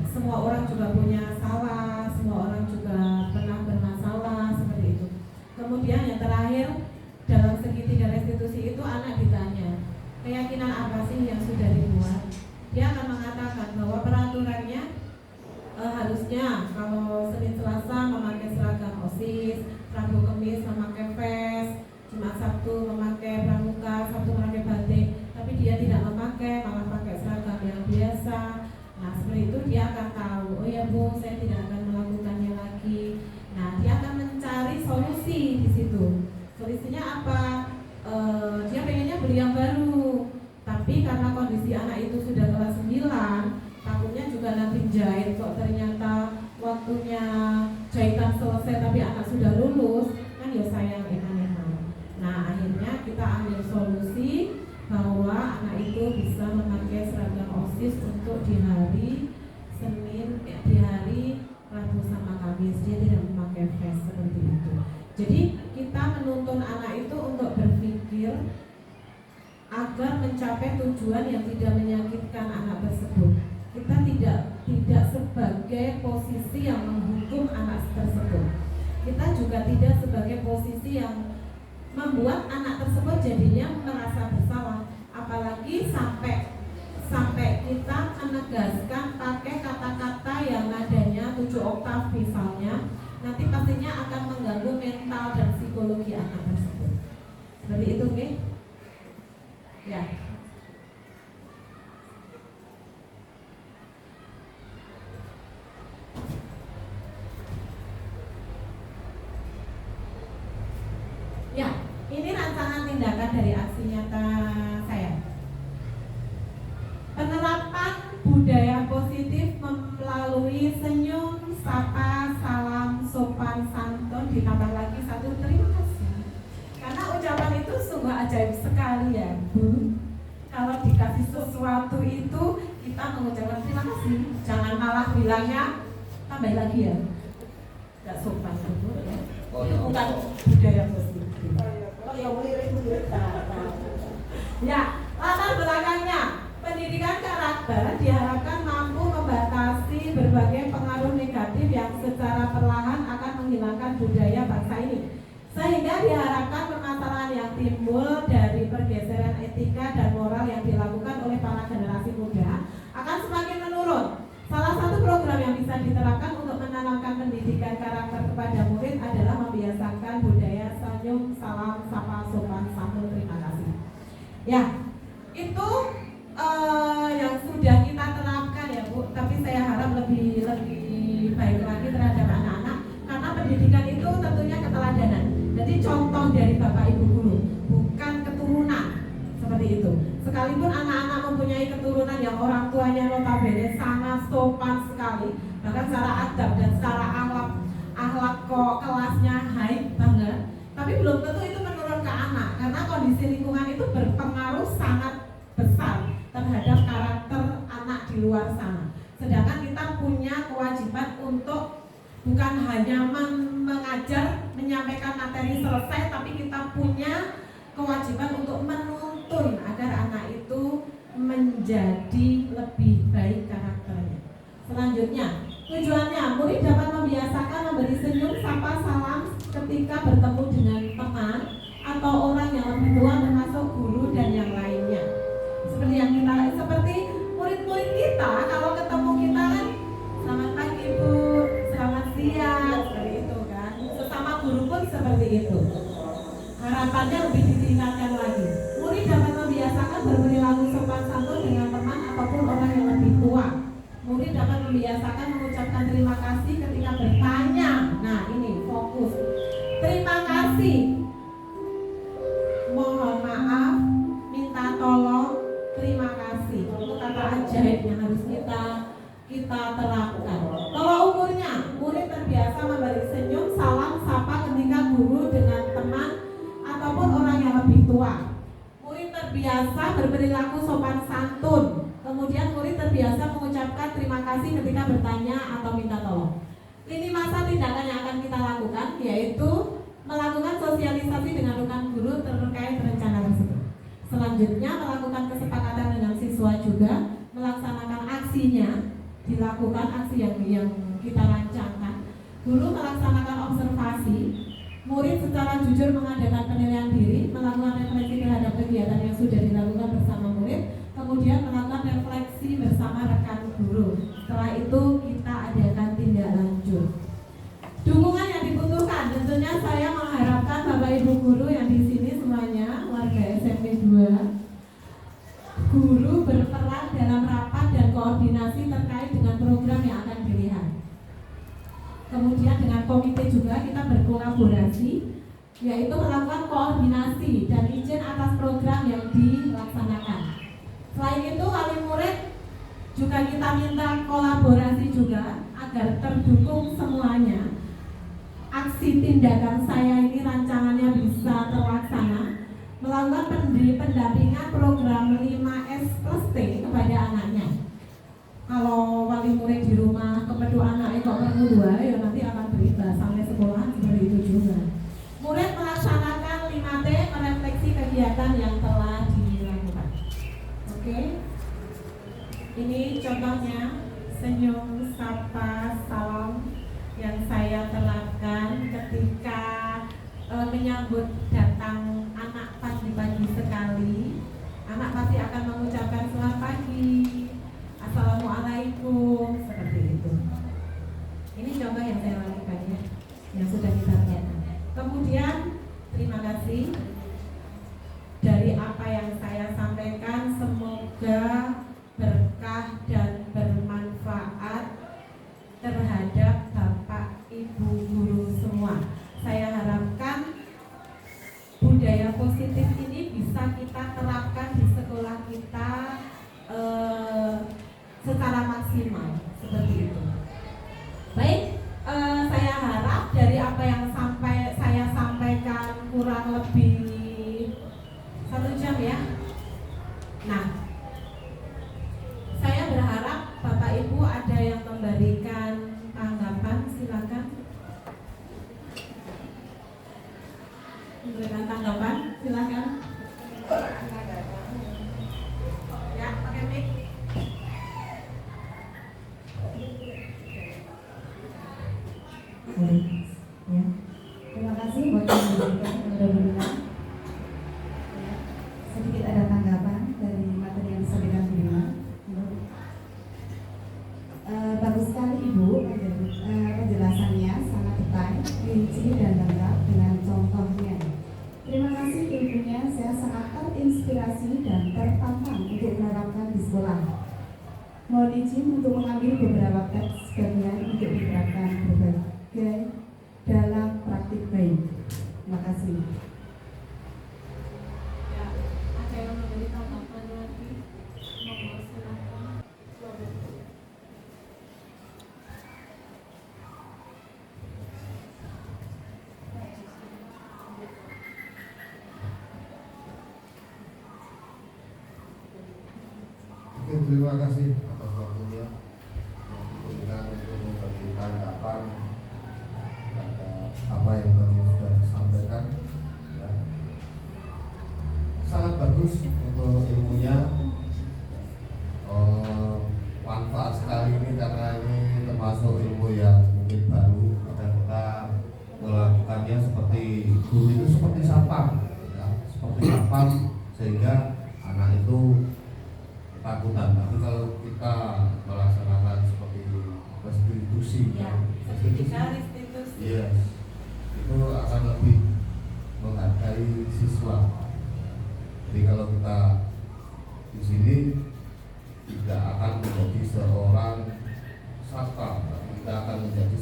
semua orang juga punya salah, semua orang juga pernah bermasalah, seperti itu. Kemudian yang terakhir, dalam segitiga restitusi itu anak ditanya, keyakinan apa sih yang sudah dibuat? Dia akan mengatakan bahwa peraturannya harusnya kalau Senin Selasa memakai seragam OSIS, Rabu Kamis memakai vest, Jumat Sabtu memakai pramuka, Sabtu memakai batik, tapi dia tidak memakai, malah pakai seragam yang biasa. Nah seperti itu dia akan tahu, oh ya Bu, saya tidak akan melakukannya lagi. Nah dia akan mencari solusi di situ. Solusinya apa? Dia pengennya beli yang baru, tapi karena kondisi anak itu sudah kelas 9, takutnya juga nanti jahit kok ternyata waktunya jahitan selesai tapi anak sudah lulus, kan ya sayang eman-eman. Nah akhirnya kita ambil solusi bahwa anak itu bisa memakai seragam OSIS untuk di hari Jadi kita menuntun anak itu untuk berpikir agar mencapai tujuan yang tidak menyakitkan anak tersebut. Kita tidak sebagai posisi yang menghukum anak tersebut. Kita juga tidak sebagai posisi yang membuat anak tersebut jadinya merasa bersalah. Apalagi sampai kita menegaskan pakai kata-kata yang nadanya 7 oktav misalnya, nanti pastinya akan mengganggu mental dan psikologi anak tersebut. Seperti itu, oke? Ya. Ya, ini rancangan tindakan dari aksi nyata saya. Penerapan budaya positif melalui senyum, sapa, salam, sopan, santun, ditambah lagi satu terima kasih. Karena ucapan itu sungguh ajaib sekali ya, Bu. Kalau dikasih sesuatu itu kita mengucapkan terima kasih, jangan malah bilangnya tambah lagi ya. Gak sopan itu ya. Itu bukan budaya positif. Ya, latar belakangnya pendidikan karakter diharapkan mampu membatasi berbagai pengaruh negatif yang secara perlahan akan menghilangkan budaya bangsa ini. Sehingga diharapkan permasalahan yang timbul dari pergeseran etika dan moral yang dilakukan oleh para generasi muda akan semakin menurun. Salah satu program yang bisa diterapkan untuk menanamkan pendidikan karakter kepada murid adalah membiasakan budaya senyum, salam, sapa, sopan, santun, terima kasih. Ya, itu yang sudah kita terapkan ya Bu. Tapi saya harap lebih baik lagi terhadap anak-anak, karena pendidikan itu tentunya keteladanan. Jadi contoh dari Bapak Ibu guru, bukan keturunan seperti itu. Sekalipun anak-anak mempunyai keturunan yang orang tuanya notabene sangat sopan sekali, bahkan secara adab dan secara akhlak kok kelasnya high banget, tapi belum tentu itu menurun ke anak, karena kondisi lingkungan itu berpengaruh sangat besar terhadap karakter anak di luar sana. Sedangkan kita punya kewajiban untuk bukan hanya mengajar, menyampaikan materi selesai, tapi kita punya kewajiban untuk menuntun agar anak itu menjadi lebih baik karakternya. Selanjutnya, tujuannya murid dapat membiasakan memberi senyum, sapa, salam ketika bertemu dengan teman atau orang yang lebih tua, termasuk guru dan yang lainnya. Seperti murid-murid kita kalau ketemu kita kan, selamat pagi Bu, selamat siang, seperti itu kan. Sesama guru pun seperti itu. Harapannya lebih ditingkatkan lagi. Murid dapat membiasakan berperilaku sopan santun dengan teman ataupun orang yang lebih tua. Murid dapat membiasakan mengucapkan terima kasih ketika bertanya. Nah ini fokus. Terima kasih, mohon maaf, minta tolong, terima kasih. Itu kata ajaib yang harus kita terapkan. Kalau umurnya, murid terbiasa memberi senyum, salam, sapa ketika guru dengan teman ataupun orang yang lebih tua. Murid terbiasa berperilaku sopan santun. Kemudian murid terbiasa mengucapkan terima kasih ketika bertanya atau minta tolong. Lini masa tindakan yang akan kita lakukan yaitu melakukan sosialisasi dengan rekan guru terkait rencana tersebut. Selanjutnya melakukan kesepakatan dengan siswa juga, melaksanakan aksinya, dilakukan aksi yang kita rancangkan. Guru melaksanakan observasi, murid secara jujur mengadakan penilaian diri, melakukan refleksi terhadap kegiatan yang sudah dilakukan bersama murid, kemudian melakukan refleksi bersama rekan guru. Setelah itu kita adakan tindak lanjut. Dukungan yang dibutuhkan, tentunya saya mengharapkan Bapak Ibu guru yang di sini semuanya warga SMP 2, guru berperan dalam rapat dan koordinasi terkait dengan program yang akan dilihat. Kemudian dengan komite juga kita berkolaborasi, yaitu melakukan koordinasi dan izin atas program yang dilaksanakan. Selain itu wali murid juga kita minta kolaborasi juga agar terdukung semuanya. Aksi tindakan saya ini rancangannya bisa terlaksana, melakukan pendampingan program 5S+T kepada anaknya. Kalau wali murid di rumah kepedu anaknya kok perlu 2, ya nanti akan berimbas sampai sekolahan seperti itu juga. sapa salam yang saya terapkan ketika menyambut datang anak pagi-pagi sekali. Anak pasti akan mengucapkan selamat pagi, assalamualaikum, seperti itu. Ini contoh yang saya lakukan ya, yang sudah kita lihat. Kemudian terima kasih dari apa yang saya sampaikan, semoga berkah dan bermanfaat terhadap Bapak Ibu guru semua. Saya harapkan budaya positif ini bisa kita terapkan di sekolah kita secara maksimal, seperti itu. Baik, saya harap dari apa yang saya sampaikan kurang lebih 1 jam ya. Nah, saya berharap Bapak Ibu ada yang memberikan tanggapan, silakan. Memberikan tanggapan, silakan. Ya, pakai mic. Ya. Terima kasih buat yang memberikan mudah-mudahan. Ya. Sedikit ada tanggapan dari materi yang disampaikan Bima. Bagus sekali Ibu, penjelasannya sangat detail, rinci dan lengkap dengan contohnya. Terima kasih Ibunya, saya sangat terinspirasi dan tertantang untuk menerapkan di sekolah. Mohon izin untuk mengambil beberapa teks bagian untuk diterapkan berbagai dalam praktik baik. Terima kasih. Ya, ada yang memberi tanggapan lagi? Monggo silakan. Oke, terima kasih atas waktunya yang diberikan untuk memberi tanggapan terhadap apa yang tadi sudah disampaikan. Ya. Sangat bagus untuk ilmunya, manfaat sekali ini karena ini termasuk ilmu yang mungkin baru dan kita melakukannya seperti guru itu seperti sapam, ya, seperti sapam sehingga anak itu takutan. Tapi kalau kita melaksanakan seperti restitusi, Ya, sertifikat restitusi. yes, itu akan lebih menghargai siswa. Jadi kalau kita di sini tidak akan menjadi seorang satpam, tapi kita akan menjadi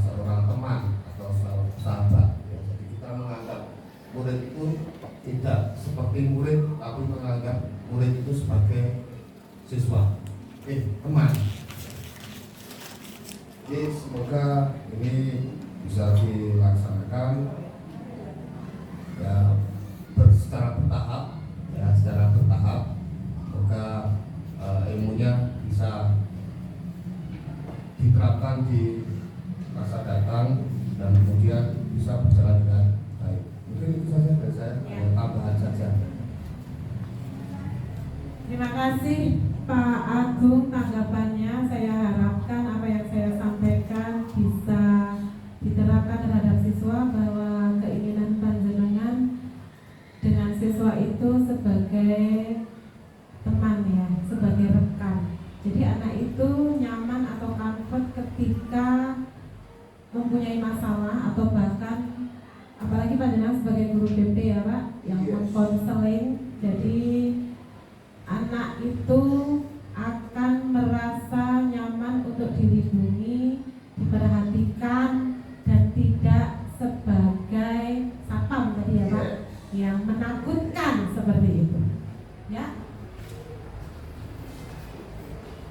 seorang teman atau sahabat. Ya, jadi kita menganggap murid itu tidak seperti murid, tapi menganggap murid itu sebagai siswa, teman. Oke, semoga ini bisa dilaksanakan ya secara bertahap, ya secara bertahap. Semoga ilmunya bisa diterapkan di masa datang dan kemudian bisa berjalan dengan baik. Mungkin itu saja dari saya, Ya. tambahan saja. Terima kasih Pak Agung tanggapannya. Saya harapkan apa yang saya sampaikan bisa diterapkan terhadap siswa, bahwa keinginan panjenengan dengan siswa itu sebagai teman ya, sebagai rekan. Jadi anak itu nyaman atau comfort ketika mempunyai masalah atau bahkan apalagi panjenengan sebagai guru BP ya Pak, yang Yes. mengkonseling. Jadi anak itu akan merasa nyaman untuk dilindungi, diperhatikan, dan tidak sebagai satpam tadi ya Pak, yang menakutkan seperti itu. Ya.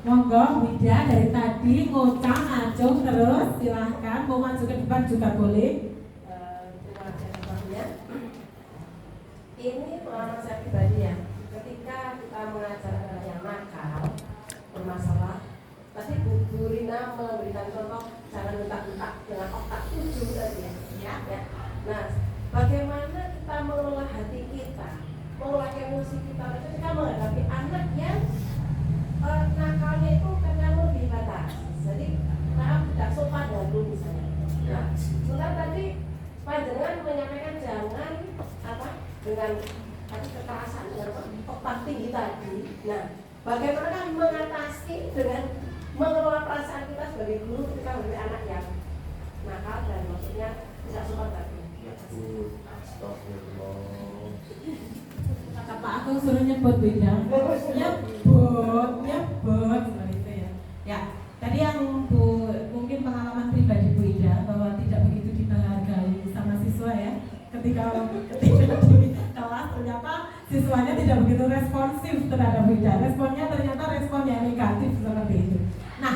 Monggo Widya dari tadi ngocang ngacung terus, silahkan mau maju ke depan juga boleh. Terima kasih waktunya. Ini pengalaman saya pribadi ya. Ketika kita mengajar anak yang nakal, bermasalah, tadi Bu Rina memberikan contoh jangan letak-letak dengan otak 7 tadi ya. Nah, bagaimana kita mengelola hati kita, mengelola emosi kita ketika menghadapi anak yang nakalnya itu kadang lebih batas. Jadi dengan tadi kekerasan dengan oktav tinggi tadi. Nah, bagaimana mengatasi dengan mengelola perasaan kita sebagai guru ketika menjadi anak yang nakal dan maksudnya tidak sopan tadi. Astagfirullah. Apa aku suruh nyebut beda? Nyebut seperti itu ya. Ya, tadi yang Bu mungkin pengalaman pribadi Bu Ida bahwa tidak begitu dihargai sama siswa ya. Ketika di kelas ternyata siswanya tidak begitu responsif terhadap Bu Ida. Responnya ternyata respon yang negatif seperti itu. Nah,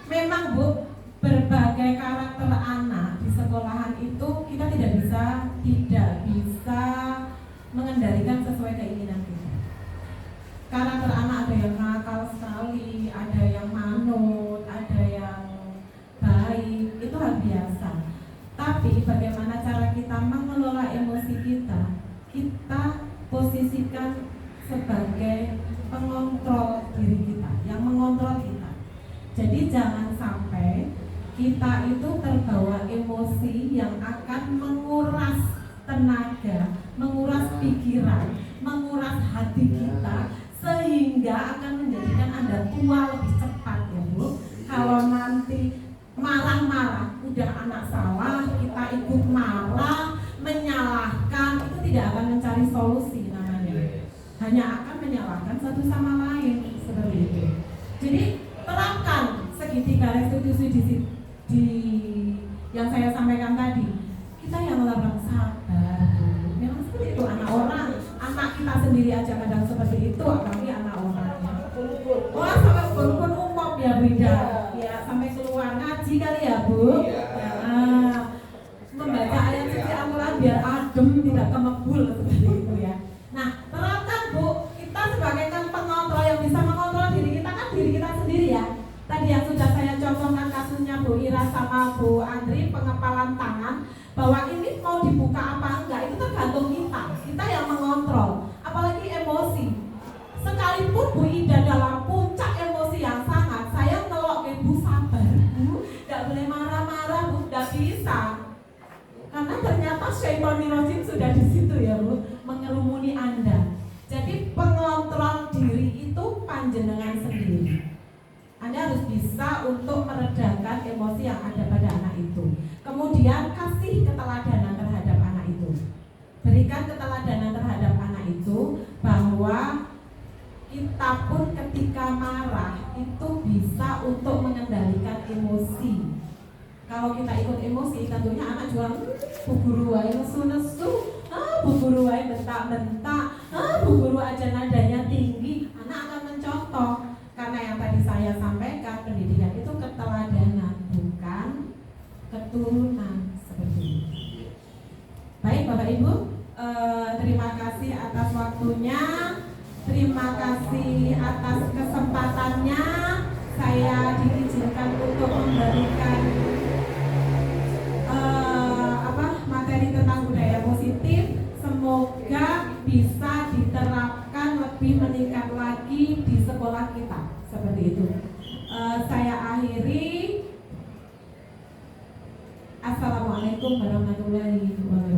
memang Bu, berbagai karakter anak di sekolahan itu kita tidak bisa mengendalikan sesuai keinginan kita. Karakter anak ada yang nakal sekali, ada yang manut, ada yang baik, itu hal biasa. Tapi bagaimana cara kita mengelola emosi kita? Kita posisikan sebagai pengontrol diri kita, yang mengontrol kita. Jadi jangan sampai kita itu terbawa emosi yang akan menguras tenaga, menguras pikiran, menguras hati kita, sehingga akan menjadikan Anda tua lebih cepat ya Bu. Kalau nanti marah-marah, udah anak salah, kita ikut marah, menyalahkan, itu tidak akan mencari solusi namanya. Hanya akan menyalahkan satu sama lain seperti itu. Jadi terapkan segitiga restitusi di yang saya sampaikan tadi. Kita yang larang sabar, memang seperti itu anak orang, anak kita sendiri aja kadang seperti itu, apalagi anak orangnya. Wah, sampai pun umum ya Bu Ida, ya sampai keluar ngaji kali ya Bu. Ya, membaca ayat suci Al-Quran biar adem, tidak kemebul seperti itu ya. Nah, terapkan Bu, kita sebagai pengontrol yang bisa mengontrol diri kita kan diri kita sendiri ya. Tadi yang sudah saya contohkan kasusnya Bu Ira sama Bu Andri, pengepalan tangan, bahwa ini mau dibuka apa enggak itu tergantung kita yang mengontrol, apalagi emosi. Sekalipun Bu Ida dalam puncak emosi yang sangat, saya ngelok ke Bu, sabar Bu, enggak boleh marah-marah Bu, enggak bisa. Karena ternyata syaitonir rajim sudah di situ ya Bu, mengerumuni Anda. Jadi pengontrol diri itu panjenengan sendiri. Anda harus bisa untuk meredakan emosi yang ada pada anak itu. Kemudian kasih keteladanan terhadap anak itu. Berikan keteladanan terhadap anak itu bahwa kita pun ketika marah itu bisa untuk mengendalikan emosi. Kalau kita ikut emosi, tentunya anak jual bu guru wae nesu-nesu, bu guru wae bentak-bentak, bu guru aja nadanya tinggi, anak akan mencontoh. Karena yang tadi saya sampaikan, pendidikan itu keteladanan, bukan keturunan seperti itu. Baik Bapak Ibu, terima kasih atas waktunya, terima kasih atas kesempatannya. Saya diizinkan untuk memberikan materi tentang budaya positif. Semoga bisa diterapkan lebih meningkat lagi di sekolah kita seperti itu. Saya akhiri. Assalamualaikum warahmatullahi wabarakatuh.